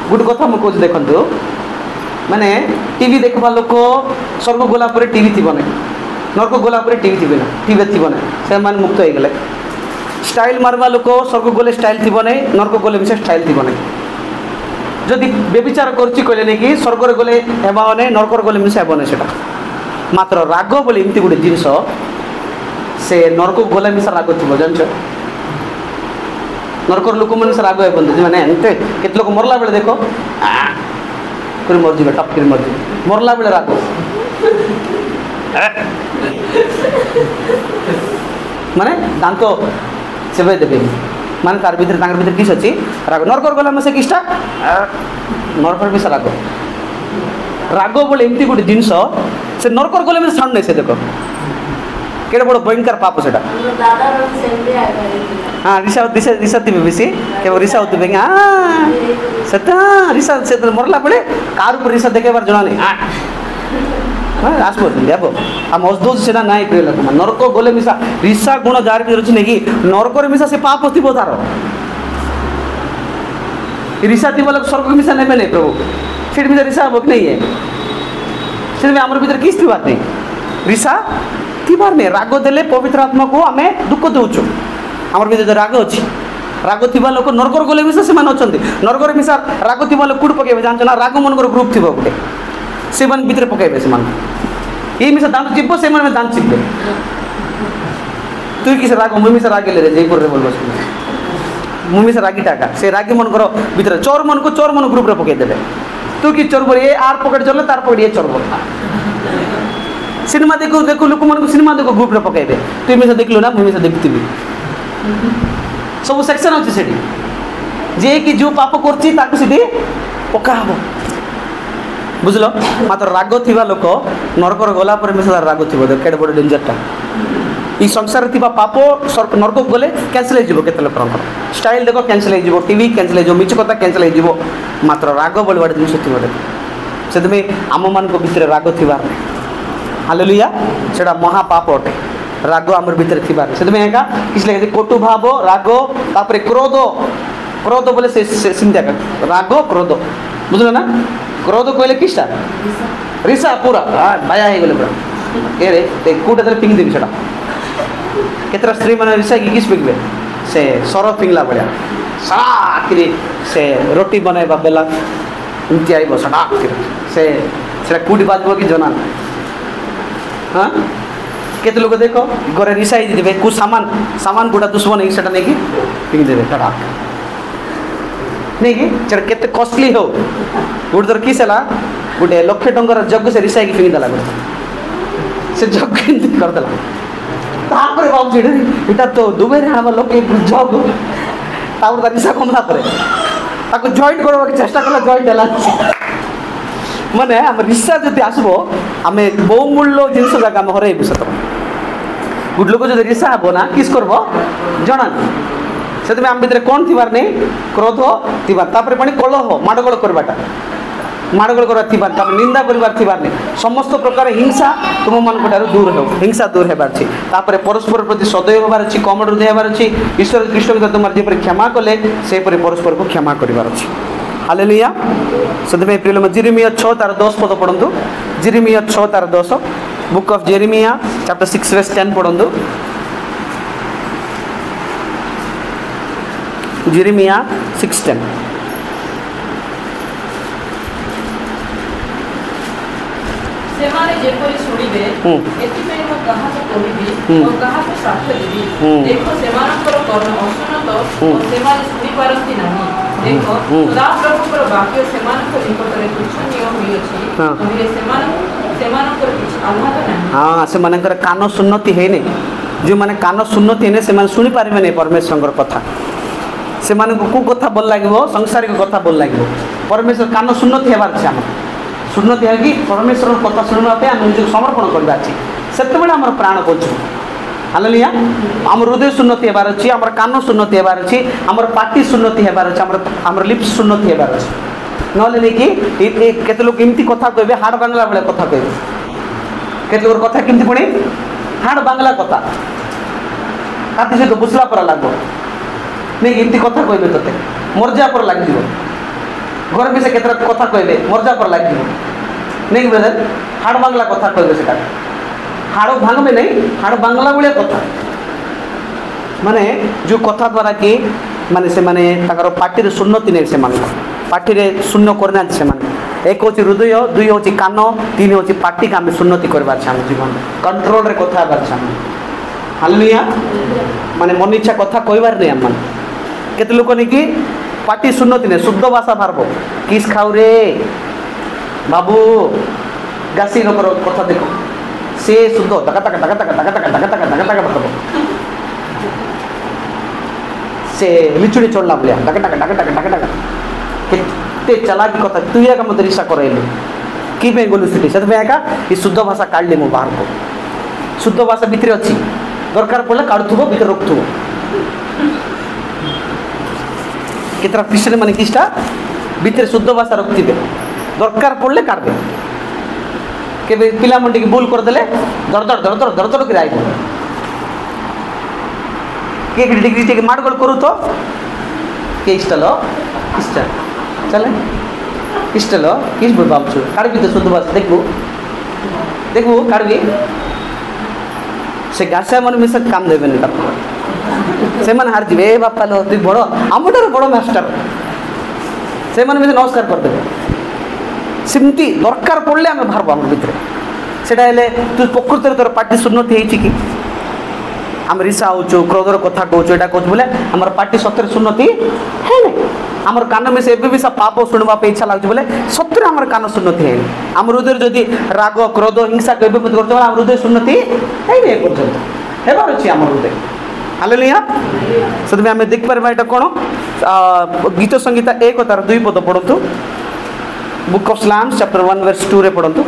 गुड कथा मुझे कह देखु माने टीवी देखा लोक स्वर्ग गला टीवी थी ना नरक गला टीवी थी ना टीवी थी ना से मुक्त हो गले स्टाइल मारवा लोक स्वर्ग गले स्टाइल थी ना नरक गले भी से स्टाइल थी ना जदि व्यभिचार करें नहीं कि स्वर्ग गले हेबा ना नरक गले भी से से मात्र राग बोले एमती गोटे जिनस से नरक गले मिशा राग थी जान नरकर लोक मैंने राग हे मैंने एमते केत लोक मरला बेले देख मरजी टप कर मरजी मरला बेले राग माने दांत सेवे देवे माने तार भीतर किस अच्छी राग नरकर गला से किसटा नरकर भी राग राग बोले एमती गोटे जिनस से नरकर गले साउंड नहीं से देख केड़े बड़ भयंकर पाप सेटा हाँ रिसा रिसा रिसा थे बेसी केवल रिसा होते बेंगे हाँ सेटा रिसा से मरला पड़े कार ऊपर रिसा देखे बार जना नहीं हाँ आसबो देबो हम असदोज सेना नाही प्रिय लोक नरक गले मिसा रिसा गुण जार भी रछि नेकी नरक रे मिसा से पाप होती बोतार रिसा थी बोले स्वर्ग मिसा नेबे नहीं प्रभु फिर मिसा रिसा होक नहीं है सिर्फ हमर भीतर किस थी बात नहीं रिसा थी बार नहीं राग देले पवित्र आत्मा को हमें दुख दउछु हमर भीतर राग अछि राग थिबा लोक नरक गले मिसा से मान अछंती नरक रे मिसा राग थिबा लोक कुड पकेबे जान ना राग मनकर ग्रुप थिबो गुटे से मन भीतर पकेबे से मान ये मिसा दांत चिब्बो से मन में दांत चिब्बे तू किस राग मुमी से राग ले रे जयपुर रे बोलबो मुमी से रागी टाका से रागी मन करो भीतर चोर मन को चोर मन ग्रुप रे पके देबे तू कि चोर बोल ये आर पकड़ चले तार पकड़ ये चोर बोल सिनेमा देखो देखो लोक मन को सिनेमा देखो ग्रुप रे पकेबे तू मिसा देखलो ना मुमी से देखतिबी सब सेक्शन अछि सेठी जे कि जो पाप करछि ताकू सेठी पका हबो बुझलो मात्र राग थिबा लोक नरकर गला पर मिसा राग थिबो केडे बड़ डेंजर टा ई संसार थिबा पाप नरक गले कैंसिल हो जिवो केते लोक स्टाइल देखो कैंसिल हो जिवो टीवी कैंसिल हो जिवो मिछ कथा कैंसिल हो जिवो मात्र राग बोली बड़ जिनिस थिबो सेते में आम मान को भीतर राग थिबार हालेलुया सेटा महापाप अटे राग आमर भीतर थिबार सेते में एका किस लगे कोटु भाव राग तापर क्रोध क्रोध बोले से सिंध्या राग क्रोध बुझलो ना क्रोध कहले किस्टा रिसा पूरा बाया हे गेले पूरा ए रे ते कुटा दर पिंग देबी सेटा केतरा स्त्री माने रिसा की किस पिंगबे से सर पिंगला बळिया साकिरी से रोटी बनाइबा बेला इमती आइबो सटा से सेटा कुडी बाजबो कि जना हां केते लोग देखो घरे रिसा ही देबे कु सामान सामान गुडा दुश्मन नहीं सेटा नहीं कि पिंग देबे सटा नहीं कि चर केते कॉस्टली हो गुड दर किस हला गुडे लक्ष टंगर जग से रिसाई की फिंग दला से जग किंत कर दला तापर बाबू जी इटा तो दुबई रे हम लोग एक जग तापर दा रिसा कमला करे ताको जॉइंट करबा के चेष्टा कला जॉइंट हला माने हम रिसा जति आसबो हमें बहुमूल्य जिंस जगह हम हरै बिसत गुड लोग जति रिसा हबो ना किस करबो जणा से आम भीतर कौन थीबार नहीं क्रोध थीबार तापर पानी कलह माड़गोल करवाटा माड़गोल करवा थीबार तापर निंदा करवार थीबार नहीं समस्त प्रकार हिंसा तुम मान दूर हो हिंसा दूर हेबार छी तापर परस्पर प्रति सदैव होबार अछि कमड हृदय हेबार अछि ईश्वर कृष्ण के तुम जेपर क्षमा कले से पर परस्पर को क्षमा करिवार अछि हालेलुया सदमे प्रियम जेरेमिया 6 तार 10 पद पढंतु जेरेमिया 6 तार 10 book of Jeremiah chapter 6 verse 10 पढंतु जेरेमिया 6:10 सेमाने जेपरि सुनिबे एति पे हम कहा को कहिबी और कहा को साक्ष्य देबी देखो सेमानकर कर्ण असुनत और सेमाने सुनि पारंती नाही देखो सदा प्रभुकर वाक्य सेमानकर निकटरे पूछनीय होई अछि कहिले सेमानकर किछ आघात नाही हां सेमानकर कान सुन्नति हे नै जो माने कान सुन्नति ने सेमान सुनि पारिबे नै परमेश्वरकर कथा से माने को कथा बोल लागो संसारिक कथा बोल लागो परमेश्वर कान सुन्नति हेबार छै हम सुन्नति है कि परमेश्वर कथा सुनबा पे हम निज समर्पण करबा छी सेते बेला हमर प्राण बोझ हालेलुया हमर हृदय सुन्नति हेबार अछि हमर कान सुन्नति हेबार अछि हमर पाटी सुन्नति हेबार अछि हमर लिप्स सुन्नति हेबार अछि नले नै कि केते लोक इमती कथा कहबे हाड बांगला बेला कथा कहबे केते लोक कथा किमती पणे हाड बांगला कथा काती से तो बुसला पर लागो नहीं इमती कथा कहबे तते मरजा पर लाग दिबो घर में से केतरा कथा कहबे मरजा पर लाग दिबो नहीं ब्रदर हाड़ बांगला कथा कहबे सेटा हाड़ भांगबे नहीं हाड़ बांगला बळे कथा माने जो कथा द्वारा कि माने से माने ताकर पाटी रे सुन्नति नै से माने पाटी रे शून्य करना से माने एक होची हृदय दुई होची कान तीन होची पाटी का हम सुन्नति करबा छ हम जीवन कंट्रोल रे कथा बार छ हालेलुया माने मन इच्छा कथा कहबार नै हम केते लोक नै कि पाटी सुन्नति नै शुद्ध भाषा भारबो किस खाऊ रे बाबू गासी नकर कथा देखो से शुद्ध टका टका टका टका टका टका टका टका टका टका बताबो से लिचुड़ी छोड़ला बोलिया टका टका टका टका टका टका केते चालाकी कथा तू या का मदरिसा करैले की पे गोलु सिटी सद में का ई शुद्ध भाषा काढले मो बाहर को शुद्ध भाषा भितर अच्छी दरकार पड़े काढ़ुव भितर रखुव केतरा क्रिश्चियन मैंने किसटा भितर शुद्ध भाषा रखिथे दरकार पड़े काढ़े के पिला मन टी भूल करदे दरदड़ दरदड़ दरदड़ कर के डिग्री टे माड़गोल करू तो के इष्टलो इष्ट चले इष्टलो किस बाबू काढ़ी तो शुद्ध भाषा देखू देखू काढ़ी से गाछा मन मिस काम देवे से मन हार जी बापा लो तु बड़ आम बड़ मास्टर से मन मिस नमस्कार करदे सेमती दरकार पड़े आम बाहर आम भितर से तू प्रकृत तोर पार्टी सुन्नति होती कि आम रिसा हो क्रोधर कथा कहूँ यहाँ कहूँ बोले आम पार्टी सत्य सुन्नति है ना आम कान मिस एवं पाप शुणवाई इच्छा लगे बोले सत्य आम कान सुन्नति है आम हृदय जदि राग क्रोध हिंसा कर आम हृदय सुन्नति है हेबार अच्छी आम हृदय हालेलुया से आम देखिपर यहाँ कौन गीत संगीता 1 तार 2 पद पढ़ु बुक ऑफ स्लाम्स चैप्टर 1 वर्स 2 रे पढ़ु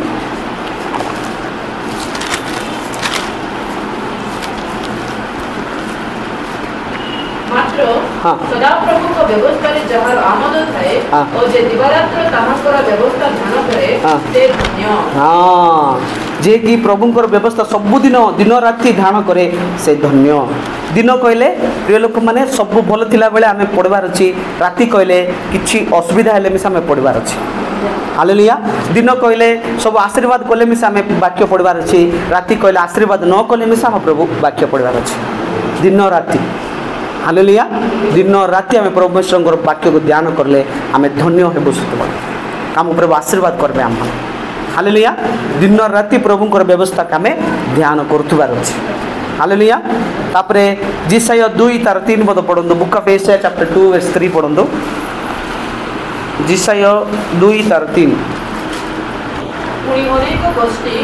मात्र सदाप्रभु को व्यवस्था रे जहार आमोद थाए और जे दिवारात्र ताहाकर व्यवस्था ध्यान करे से धन्य जे कि प्रभुंकर व्यवस्था सबुदिन दिन राति ध्यान करे से धन्य दिन कहले प्रिय लोक मैंने सब भल थिला बेले आमे पढ़वार अच्छी राति कहले किछि असुविधा हेले मिसा आमे पढ़वार अच्छी हालेलुया दिन कहले सब आशीर्वाद कले मिसा आमे वाक्य पढ़वार अच्छी राति कहले आशीर्वाद न कले मिसा आम प्रभु वाक्य पढ़वार अच्छी दिन राति हालेलुया दिन राति आम परमेश्वर वाक्य को ध्यान करले आम धन्य हेबु सुतबा आम प्रभु आशीर्वाद करबे आम हालेलुया दिन राति प्रभुंकर व्यवस्था के आम ध्यान करुवार अच्छे हालेलुया तापरे जिसाया 2 तार 3 पद पढ़ु बुक ऑफ एसाया चैप्टर 2 वर्स 3 पढ़ु जिसाया 2 तार 3 पुणी अनेक गोष्ठी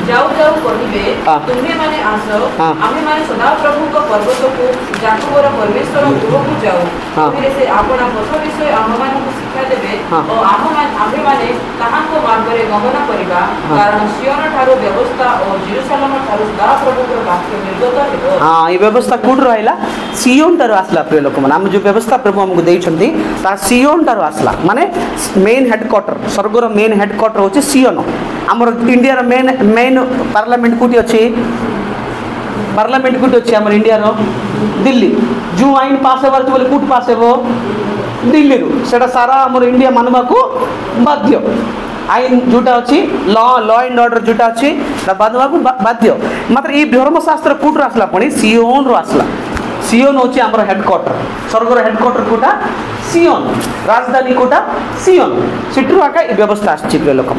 जाऊ जाऊ कहिबे तुम्हें माने आसो आमे माने सदा प्रभु को पर्वत को जाकोबर परमेश्वर गृह को जाऊ फिर से आपना पथ विषय आममान को शिक्षा देबे और आमे माने कहां को मार्ग रे गमन करिबा कारण सियोन ठारो व्यवस्था और जेरूशलेम ठारो सदा प्रभु को वाक्य निर्गत हेबो हां ई व्यवस्था कोड रहला सियोन ठारो आसला प्रिय लोक मन हम जो व्यवस्था प्रभु हमको देइछंती ता सियोन ठारो आसला माने मेन हेडक्वार्टर स्वर्गर मेन हेडक्वार्टर होचे सियोन आमर इंडिया मेन मेन पार्लियामेंट कोटी अच्छी पार्लियामेंट कोटी अच्छी आमर इंडिया दिल्ली जो आईन पास होबार बोले कोट पास हो दिल्ली सेटा सारा आमर इंडिया मानवा को बाध्य आईन जोटा अच्छी लॉ एंड ऑर्डर जोटा अच्छी बांधवा को बाध्य मात्र ये धर्मशास्त्र कोट आसला पुणी सियोन रो आसला सियोन होची आमर हेडक्वार्टर स्वर्गर हेडक्वार्टर कोटा सियोन राजधानी कोटा सियोन सिटू आका ये व्यवस्था आछि प्रिय लोक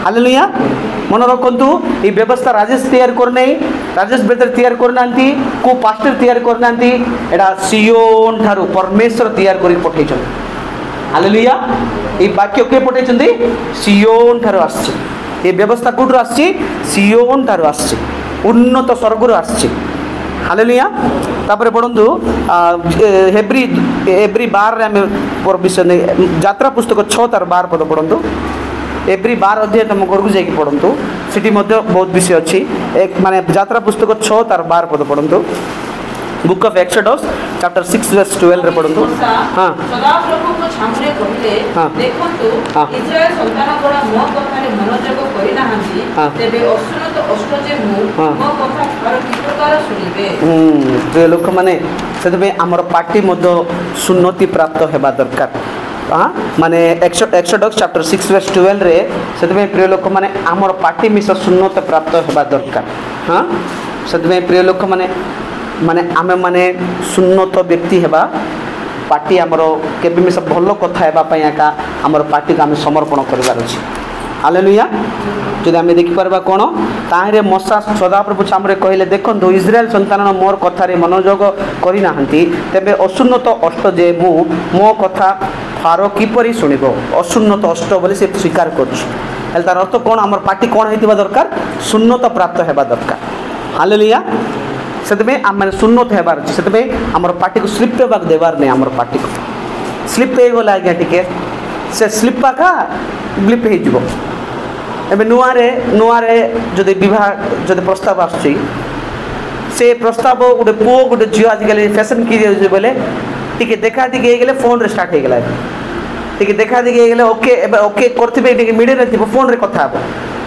हालेलुया मन रखु ये व्यवस्था राजेश तैयार करना राजेश बेदर तैयार करना को पास्टर तैयार करना एटा सियोन ठारू परमेश्वर तैयार कर पठे हालेलुया ये वाक्य के पठे सियोन ठारू आसछि ये व्यवस्था कौट आसछि सियोन ठारू आसछि उन्नत स्वर्गर आसछि हालेलुया तापर पढ़ु हेब्री 12 आम विषय यात्रा पुस्तक 6 तार 12 पद पढ़ु एवरी 12 अध्याय तुम घर को जाकि पढ़ु सिटी बहुत विषय अच्छी एक माने यात्रा पुस्तक 6 तार 12 पद पढ़ु book of Exodus chapter 6 verse 12 रे पढ़ु हां सदा प्रभु को छामरे कहिले देखंतु इस्राएल संतान गोडा मो कथा रे मनोजग करि नाहंती तेबे अशुनत अष्ट जे मो कथा पर कि प्रकार सुनिबे जे लोक माने सेतबे हमर पार्टी मध्य सुन्नति प्राप्त हेबा दरकार हाँ माने एक्सोडस चैप्टर 6 वर्स 12 रे सेतबे प्रिय लोक माने हमर पार्टी मिस सुन्नत प्राप्त हेबा दरकार हाँ सेतबे प्रिय लोक माने माने आमे माने सुन्नत व्यक्ति हेबा पार्टी आमर केबे मिस भल कथा हेबा पई आका हमर पार्टी को आमे समर्पण करबार अछि हालेलुया जदि आमे देखि परबा कोन ताहिरे मसा सदाप्रभु छामरे कहले देखंतु इस्राएल संतान मोर कथारे मनोजग करि नाहंती तेबे असुन्नत अष्ट जे मो कथा फारो किपरि सुनिबो असुन्नत अष्ट बोली से स्वीकार करछु हेल तार अर्थ कोन हमर पार्टी कोन हेतिबा दरकार सुन्नत प्राप्त हेबा दरकार हालेलुया सेतबे आमे सुन्नत हेबार अछि सेतबे हमर पार्टी को स्लिप देबाक देबार नै हमर पार्टी को स्लिप हे गोला आज्ञा टिके से स्लिप का ग्लिप हे जिवो एबे नुआरे जदि विवाह जदि प्रस्ताव आसुची से प्रस्ताव गोटे पुओ गोटे झील आजिकल फैशन कि बोले टी देखा देखी गले फोन रे स्टार्ट हो गला टी देखा देखी गले ओके ओके करते मीडिया थी फोन रे कथा हे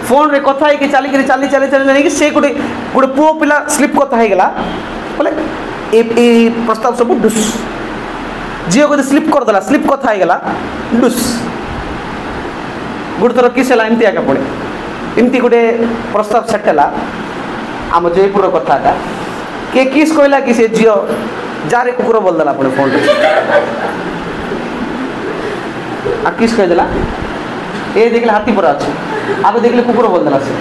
फोन रे कथा है चली चली चली चली से गोटे गोटे पुओ पिला स्लिप कथा हो गला बोले ए प्रस्ताव सब डुस झील को स्लिप करदेला स्लिप कथा हो गला डुस गोटे थर किस है एमती आगे पड़े एमती गोटे प्रस्ताव सेट है आम जयपुर कथा किए किस कहला कि से झील जार कुकुर बोलदेला अपने फोन आ किस कहीदेला ए देखले हाथी पर अच्छे आप देखले कुकुर बोलदेला से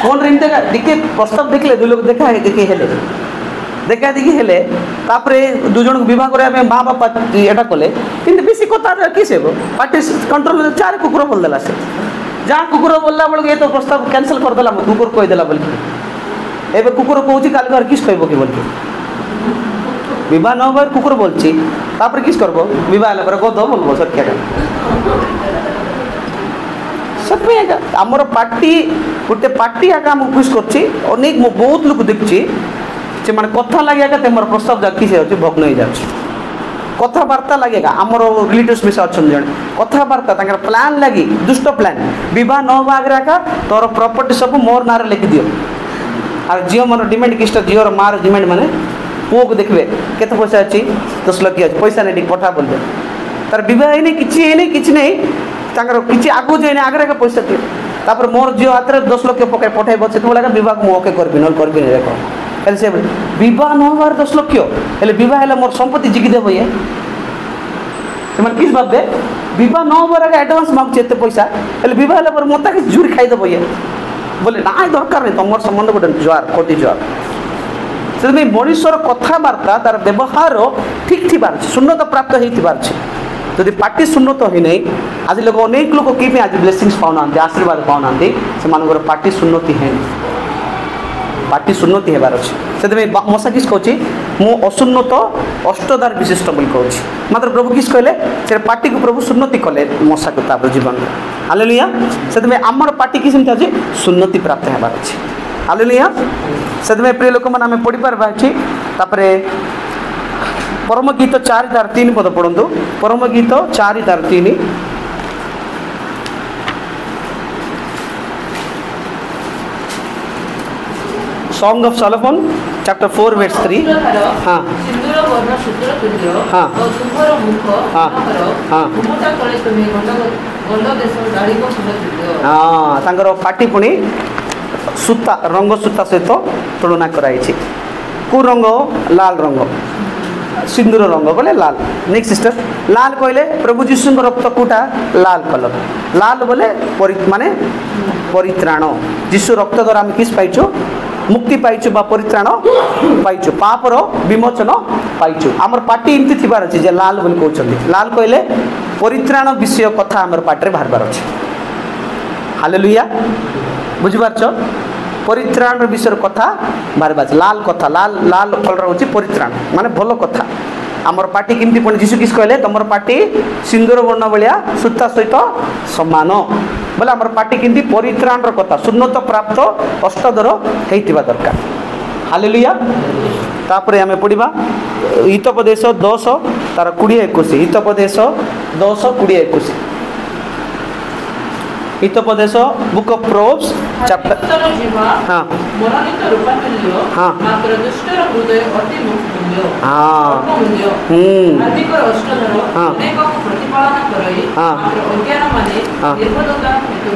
फोन रे देखे प्रस्ताव देखले दु लोग देखा देखी हेले देखा देखी हेले तापरे दु जन विवाह करबा माँ बापा एटा कले किंतु बेसी कथा किस हेबो पार्टी कंट्रोल जार कुकुर बोलदेला से जहाँ कुकुर बोलला बेलू ये तो प्रस्ताव कैंसल करदेला कुकुर कहीदेला बोल एबे कुकुर कहूँ काल घर किस कहब कि बोल विवाह न होबार कुकुर बोलছি तापर किस करबो विवाह हेला पर गद बोलबो सत्य सत्य आमर पार्टी गोटे पार्टी आका हम खुश करछि अनेक बहुत लोक देखछि से माने कथा लागेगा तेमर प्रस्ताव जाकी से अछि भग्न हो जाछि कथबार्ता लगेगा आमर रिलेटिव्स मिसा अच्छन जन कथबार्ता तांकर प्लान लगी दुष्ट प्लान विवाह न होबा आगे का तोर प्रॉपर्टी सब मोर नारे लिखि दियो और झील मन डिमांड किस्ट झील मार डिमांड माने पुओ को देखबे केते पैसा अछि 10 लाख अछि पैसा नहीं पठा बोलबे तार विवाह नहीं किछि नहीं तांकर किछि आगु जे नहीं आगरे का पैसा दियो तापर मोर झील हाथ रे 10 लाख पकाय पठाइबो से बोला विवाह को ओके करबी न करबी नहीं देखो हेले से विवाह न होबार 10 लाख हेले विवाह हेले मोर संपत्ति जिगि देबो ये से किस भाबे विवाह न होबार आगे एडवांस मांग एते पैसा हेले विवाह हेले पर मोता के जुरी खाइ देबो ये बोले ना दरकार नहीं तुम संबंध गोटे जुआर कोटी जुआर से मनुष्यर कथबार्ता तार व्यवहार ठीक थी शून्यता प्राप्त होती जदि पार्टी शून्यत हो नहीं आज लोग अनेक लोग कि आज ब्लेसिंग्स पाऊना आशीर्वाद पाऊना से पार्टी शून्यति है पार्टी शून्यति होबार अच्छे से मशा किस कहूँ मु अशून्यत अष्टदार विशिष्ट बोल कहूँ मात्र प्रभु किस कहले से पार्टी को प्रभु शून्यति कले मशा को तापर जीवन हालेलुया से आमर पार्टी किस अच्छे शून्यति प्राप्त होबार अच्छे हालेलुया से प्रिय लोक मैंने आम पढ़ी पार्बा तापर परम गीत 4:3 पद पढ़ु परम गीत 4:3 Song of Solomon chapter 4 verse 3 हाँ सिंदूर वर्ण सूत्र तुल्य हाँ और तुम्हारा मुख हाँ हाँ घुमटा करे तुम्हें गंड देश दाढ़ी को फूल तुल्य हाँ तांकर पाटी पुणी सूता रंग सूता सहित तुलना कराई को रंग लाल रंग सिंदूर रंग बोले लाल नेक्स्ट सिस्टर लाल कहले प्रभु जीशु रक्त कोटा लाल कलर लाल बोले माने परित्राण जीशु रक्त द्वारा आम किस पाइचु मुक्ति पाइचु बा परित्राण पाइचु पापर विमोचन पाइचु आमर पार्टी एमती थिबार अछि जे लाल बोली कहउछन्ती लाल कहले परित्राण विषय कथा आमर पार्टी रे बाहरबार अछि हालेलुया बुझिबारछ परित्राण विषय कथा बाहरबार लाल कथा लाल लाल कलर होछि परित्राण माने भलो कथा आमर पार्टी केमती पण जीशु किस कहले तमर पार्टी सिंदूर वर्ण बलिया सूता सहित समान बोले आमर पार्टी केमती परित्राण कथा शून्यता प्राप्त अष्टदर हेतिबा दरकार हालेलुया तापरे आमे पढिबा हितोपदेश 10 तार 20-21 हितोपदेश 10:20-21 हितोपदेश बुक ऑफ प्रोव्स चैप्टर हाँ मनोनीत रूपातुल्य हाँ मात्र दुष्टर हृदय अति मूल्य हाँ हार्दिक अष्टधर अनेक प्रतिपालन करई मात्र अज्ञान माने निर्बोधता हेतु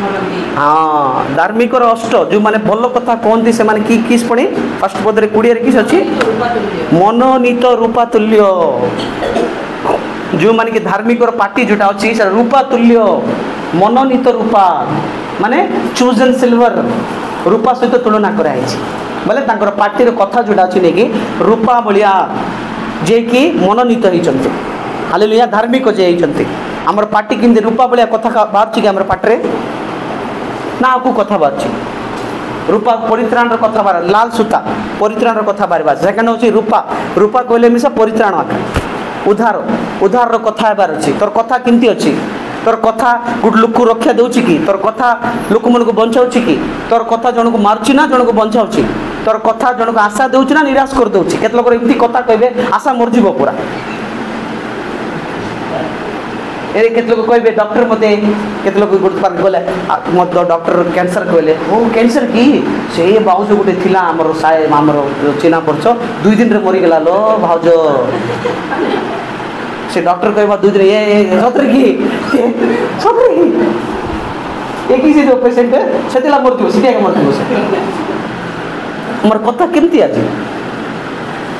मरंती हाँ धार्मिक अष्ट जो माने भल कथा कहती से माने की किस पणी फर्स्ट पद रे 20 रे किस अछि मनोनीत रूपातुल्य जो माने कि धार्मिक पार्टी जोटा अछि से रूपातुल्य मनोनीत रूपा माने चूजन सिल्वर रूपा सहित तुलना कराई बोले तांकर पार्टी कथा जोटा अछि ने कि रूपा बलिया जे कि मनोनीत होइचंती हालेलुया धार्मिक जे होइचंती हमर पार्टी किंदे रूपा बलिया कथा बात कि हमर पार्टी रे ना आपको कथा बात रूपा परित्राण कथा बार लाल सूता परित्राण कथा बार सेकेंड होची रूपा रूपा कहले मिसा परित्राण आका उधार उधार कथा बार अछि तोर कथा किंती अछि तोर कथा गोटे लोक रक्षा देउछि कि तोर कथा लोक मन को बंचाउछि कि तोर कथा जन को मारुछि ना जन को बंचाउछि तोर कथा जन को आशा देउछि ना निराश कर देउछि केत लोक एमती कथा कहबे आशा मर जीवो पूरा ए केत लोक कहबे डॉक्टर मते केत लोक गुड पार गले मत डॉक्टर कैंसर कहले ओ कैंसर की से बाउज गुटे थिला हमर साय हमर चिना परछ 2 दिन रे मरि गेला लो भाउज से डॉक्टर कहबा 2 दिन ए सत्र की एक ही से पेशेंट सेतेला मरथिबो सिटिया के मरथिबो से हमर कथा केमती आज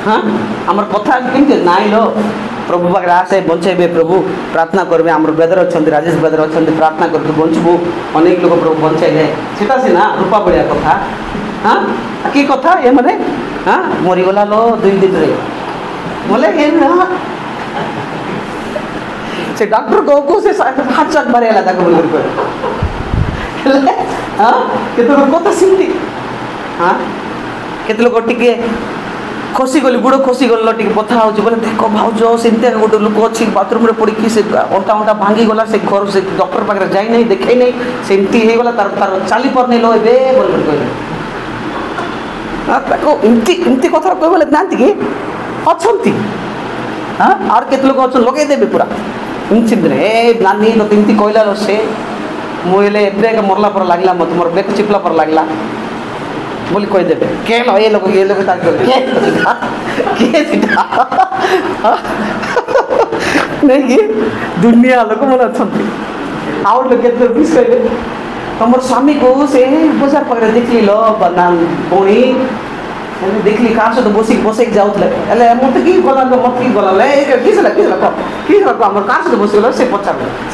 हां हमर कथा केमती नाइ लो प्रभु पाखे आसे बंचाइबे प्रभु प्रार्थना करबे हमर ब्रदर अछंती राजेश ब्रदर अछंती प्रार्थना करके बंचबो अनेक लोग प्रभु बंचाइले सेटा सिना रूपा बलिया कथा हां की कथा ए माने हां मरि गला लो 2 दिन रे बोले ए से डॉक्टर को से हाथ चक मारेला ताको बोल कर हां केतो कथा सिंती हां केतो लोग टिके खसी गली गुड़ खसी गल टिके पथा होची बोले देखो भाउज सेमते गोटे लोक अच्छी बाथरूम रे पड़ी कि से अंटा अंटा भांगी गला से घर से डॉक्टर पाखे जाई नहीं देखै नहीं सेमती हे गला तार तार चाली पर नहीं लो एबे बोल कर कहले आ ताको इमती कथा कहबे बोले नांती कि अछंती हां और केत लोक अछन लगे देबे पूरा इमती दिन ए नानी तो इमती कहला रो से मोइले एबे के मरला पर लागला मत मोर बेक चिपला पर लागला बोली कह देबे के लो ये लोग तार के नहीं कि दुनिया लोक मन अछंती आउ लोग केते बिस कहले हमर स्वामी को से बाजार पर देखली लो बनान बोणी देखली का से तो बसे जाउतले एले मत की गला मत की गला ले किसला हमर का से तो बसे गला से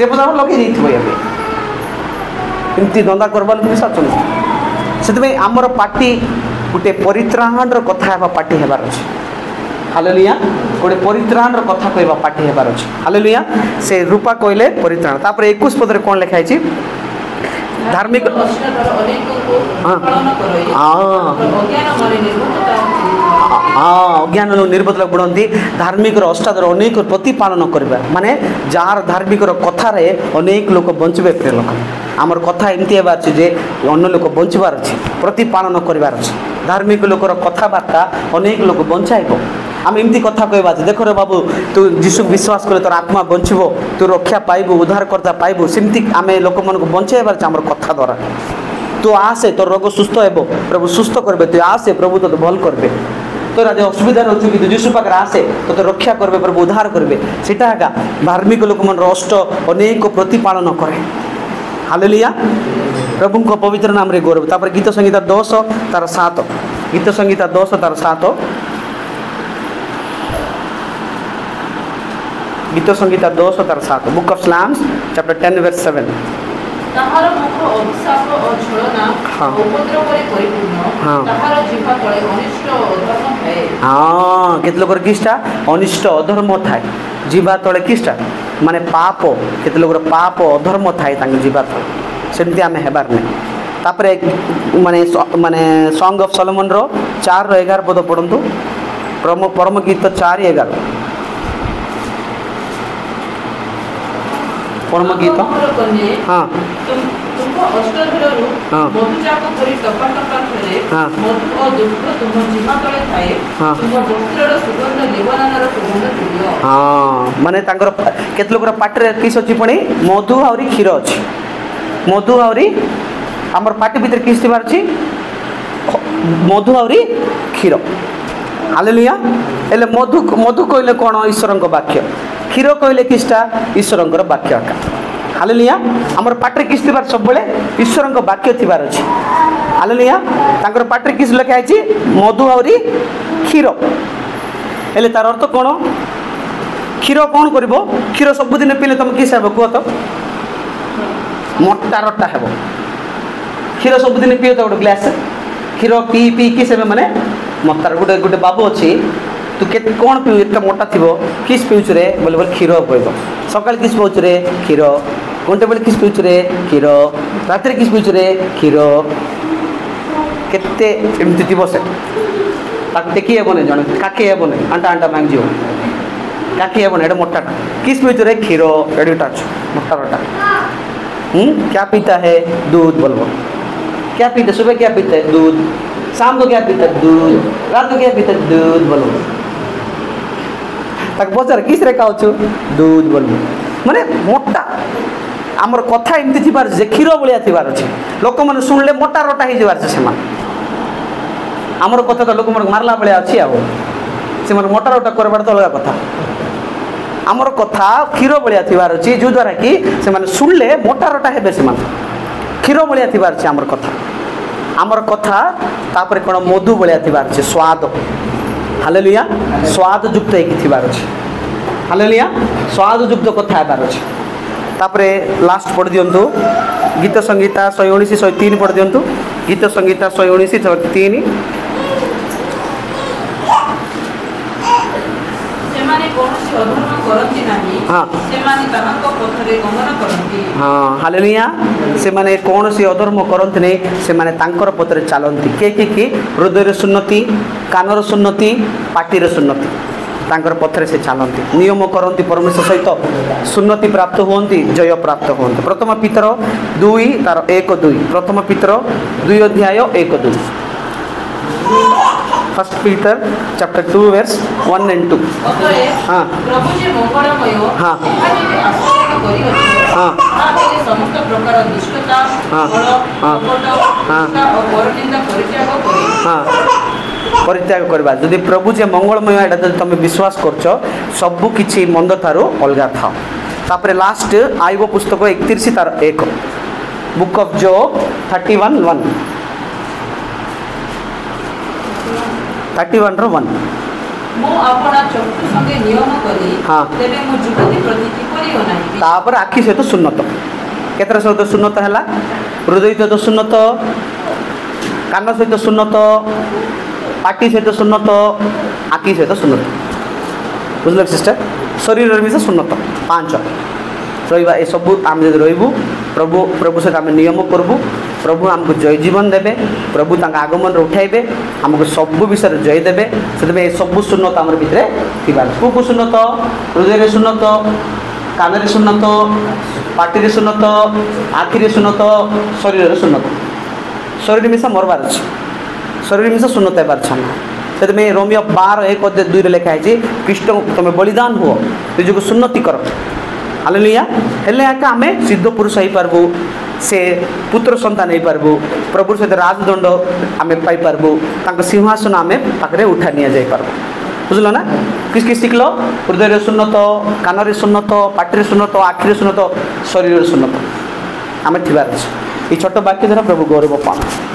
पचार लगे नहीं थबे एबे इमती धंदा करबा लोग मिसा चल से आमर पार्टी गोटे परित्राण कथा हेबा पार्टी हेबार अछि हालेलुया गोटे परित्राण कथा कहबा पार्टी हेबार अछि हालेलुया से रूपा कहले परित्राण तापर 21 पद रे कोन लिखा अछि धार्मिक अज्ञान निर्बोध बढ़ती धार्मिक अष्टादर अनेक प्रतिपालन करवा माने जार धार्मिक कथा रे अनेक लोक बंचबे प्रिय लोक आमर कथा एमती हेबार अछि जे अन्य लोक बंचबार अछि प्रतिपालन करबार अछि धार्मिक लोकर कथाबार्ता अनेक लोक बंचाइबो आम एमती कथा कहबा देख रे बाबू तू यीशु विश्वास करे तोर आत्मा बंचबो तू रक्षा पाइबो उद्धारकर्ता पाइबो सेमती आमे लोक मन को बंचाइबार अछि आमर कथा द्वारा तू आसे तोर रोग सुस्थ हेबो प्रभु सुस्थ करबे तू आसे प्रभु तो भल करबे तोरा जो असुविधा रही कि यीशु पाखे आसे तो रक्षा करबे प्रभु उद्धार करबे सेटा एका धार्मिक लोक मन अष्ट अनेक प्रतिपालन करे हालेलुया प्रभु को पवित्र नाम रे गौरव तापर गीत संगीता 10 तार 7 गीत संगीता 10 तार 7 गीत संगीता 10 तार 7 बुक ऑफ स्लाम्स चैप्टर 10 वर्स 7 ताहार मुख अभिशाप और छलना उपद्रव रे परिपूर्ण ताहार जिह्वा तळे अनिष्ट अधर्म थाए हां केत लोकर किष्टा अनिष्ट अधर्म थाए जिह्वा तळे किष्टा माने पाप केत लोकर पाप अधर्म थाए तांग जिह्वा तळे सेमती आमे हेबार नै तापर माने माने सॉन्ग ऑफ सोलोमन रो 4 रो 11 पद पढंतु परम गीत 4 11 परम गीत हां तुमको अष्टधरु मधु जाको परि टपा टपा करे मधु और दुग्ध तुम जिमा तळे थाए तुम वस्त्रर सुगंध लेवनानर सुगंध दियो हां माने तांकर केत लोकर पाटरे किस अछि पणी मधु औरी क्षीर अछि मधु औरी हमर पाटी भीतर किस थिबार अछि मधु औरी क्षीर हालेलुया एले मधु मधु कहले कोन ईश्वरक वाक्य क्षीर कहले किस्टा ईश्वरंकर वाक्य का हालेलुया हमर पाटरे किस थिबार सब बेले ईश्वरंक वाक्य थिबार अछि हालेलुया तांकर पाटरे किस लिखा अछि मधु औरी क्षीर एले तार अर्थ कोन क्षीर कोन करबो क्षीर सब दिन पीले तुम किस हेबो को तो मोटा रटा हेबो क्षीर सब दिन पियो तो ग्लास क्षीर पी पी किस हेबे माने मोटार गुटे गुटे बाबू अछि तू के कौन पीऊ एत मोटा थी किस पीऊच रे बोले बोले क्षीर पीब सकाल किस पीऊच रे क्षीर घंटे बेले किस पीऊच रे क्षीर रात किस पीऊच रे क्षीर केते एमती थी से टेकी हेबन जन काके हेबन आंटा आंटा भांगी काकी हेबन एटा मोटाटा किस भितर क्षीर एडुटा मोटाटा क्या पीता है दूध बोलो क्या पीता सुबह क्या पीता है दूध शाम को क्या पीता है दूध रात को क्या पीता है दूध बोलो तक पचार किस रे खाऊ दूध बोलो माने मोटा आमर कथा एमती थिबार जे क्षीर भलिया थिबार अछि लोक माने सुनले मोटा रोटा हे जिबार से मान आमर कथा तो लोक मन मारला भलिया अछि आ से मन मोटा रोटा करबार तो अलग कथा आमर कथा क्षीर भलिया थिबार अछि जो द्वारा कि से माने सुनले मोटा रोटा हेबे से मान क्षीर भलिया थिबार अछि आमर कथा तापर कोन मधु भलिया थिबार अछि स्वाद हालेलुया स्वाद युक्त एक थिबार अछि हालेलुया स्वाद युक्त कथा हेबार अछि तापरे लास्ट पढ़ दियंतु गीत संगीता 119 103 पढ़ दियंतु गीत संगीता 119 103 सेमाने कोनोसी अधर्म करंती नाही हां सेमाने ताहाको पथरे गमन करंती हां हालेलुया सेमाने कोनोसी अधर्म करंती नै सेमाने तांकर पथरे चालंती के हृदय रे सुन्नति कानर सुन्नति पाटी रे सुन्नति तांकर पथरे से चालंती नियम करंती परमेश्वर सहित सुन्नति प्राप्त होंती जय प्राप्त होंती प्रथम पितर 2 तार 1 2 प्रथम पितर 2 अध्याय 1 2 first Peter chapter 2 verse 1 and 2 हां प्रभु जे मंगलमय हां एखादी आश्रय करि अछि हां ताते समस्त प्रकार दुष्टता बल कपट और परनिंदा परित्याग करि हां परित्याग करबा जदि प्रभु जे मंगलमय एटा जदि तुम विश्वास करछ सब किछि मंद थारो अलगा था तापरे लास्ट आईबो पुस्तक 31 तार 1 बुक ऑफ जॉब 31 1 31 रो 1 मो आपना चक्षु संगे नियम करी हां तेबे मो जुगति प्रति किपरि होनाई तापर आखि सहित सुन्नत केतरा सहित सुन्नत हला हृदय सहित सुन्नत कान सहित सुन्नत पाटी सहित सुन्नत आखि सहित सुन्नत बुझल सिस्टर शरीर में से सुन्नत 5 रहिबा ए सब आम जदि रहिबू प्रभु सहित आम नियम करबू प्रभु हमको जय जीवन देबे प्रभु तांका आगमन उठाइबे हमको सब विषय जय देबे से सब सुन्नत आम भितर थिबार को सुन्नत हृदय रे सुन्नत कान रे सुन्नत पाटी रे सुन्नत आखि रे सुन्नत शरीर रे सुन्नत शरीर में से मरबार अछि शरीर में से सुन्नत हेबार छन से रोमियो 12 1 अध्याय 2 रे लिखा है कृष्ण तुम बलिदान हुओ निजको सुन्नति कर हालेलुया हेले आका हमें सिद्ध पुरुष होई पारबो से पुत्र संतान होई पारबो प्रभु सहित राजदंड आमे पाई पारबो तांको सिंहासन आमे पाखरे उठा निया जाई पारबो बुझलो ना किस किस सिखलो हृदय रे सुन्नत कान रे सुन्नत पाटी रे सुन्नत आखि रे सुन्नत शरीर रे सुन्नत आमे थिबार अछि ई छोट वाक्य द्वारा प्रभु गौरव पाना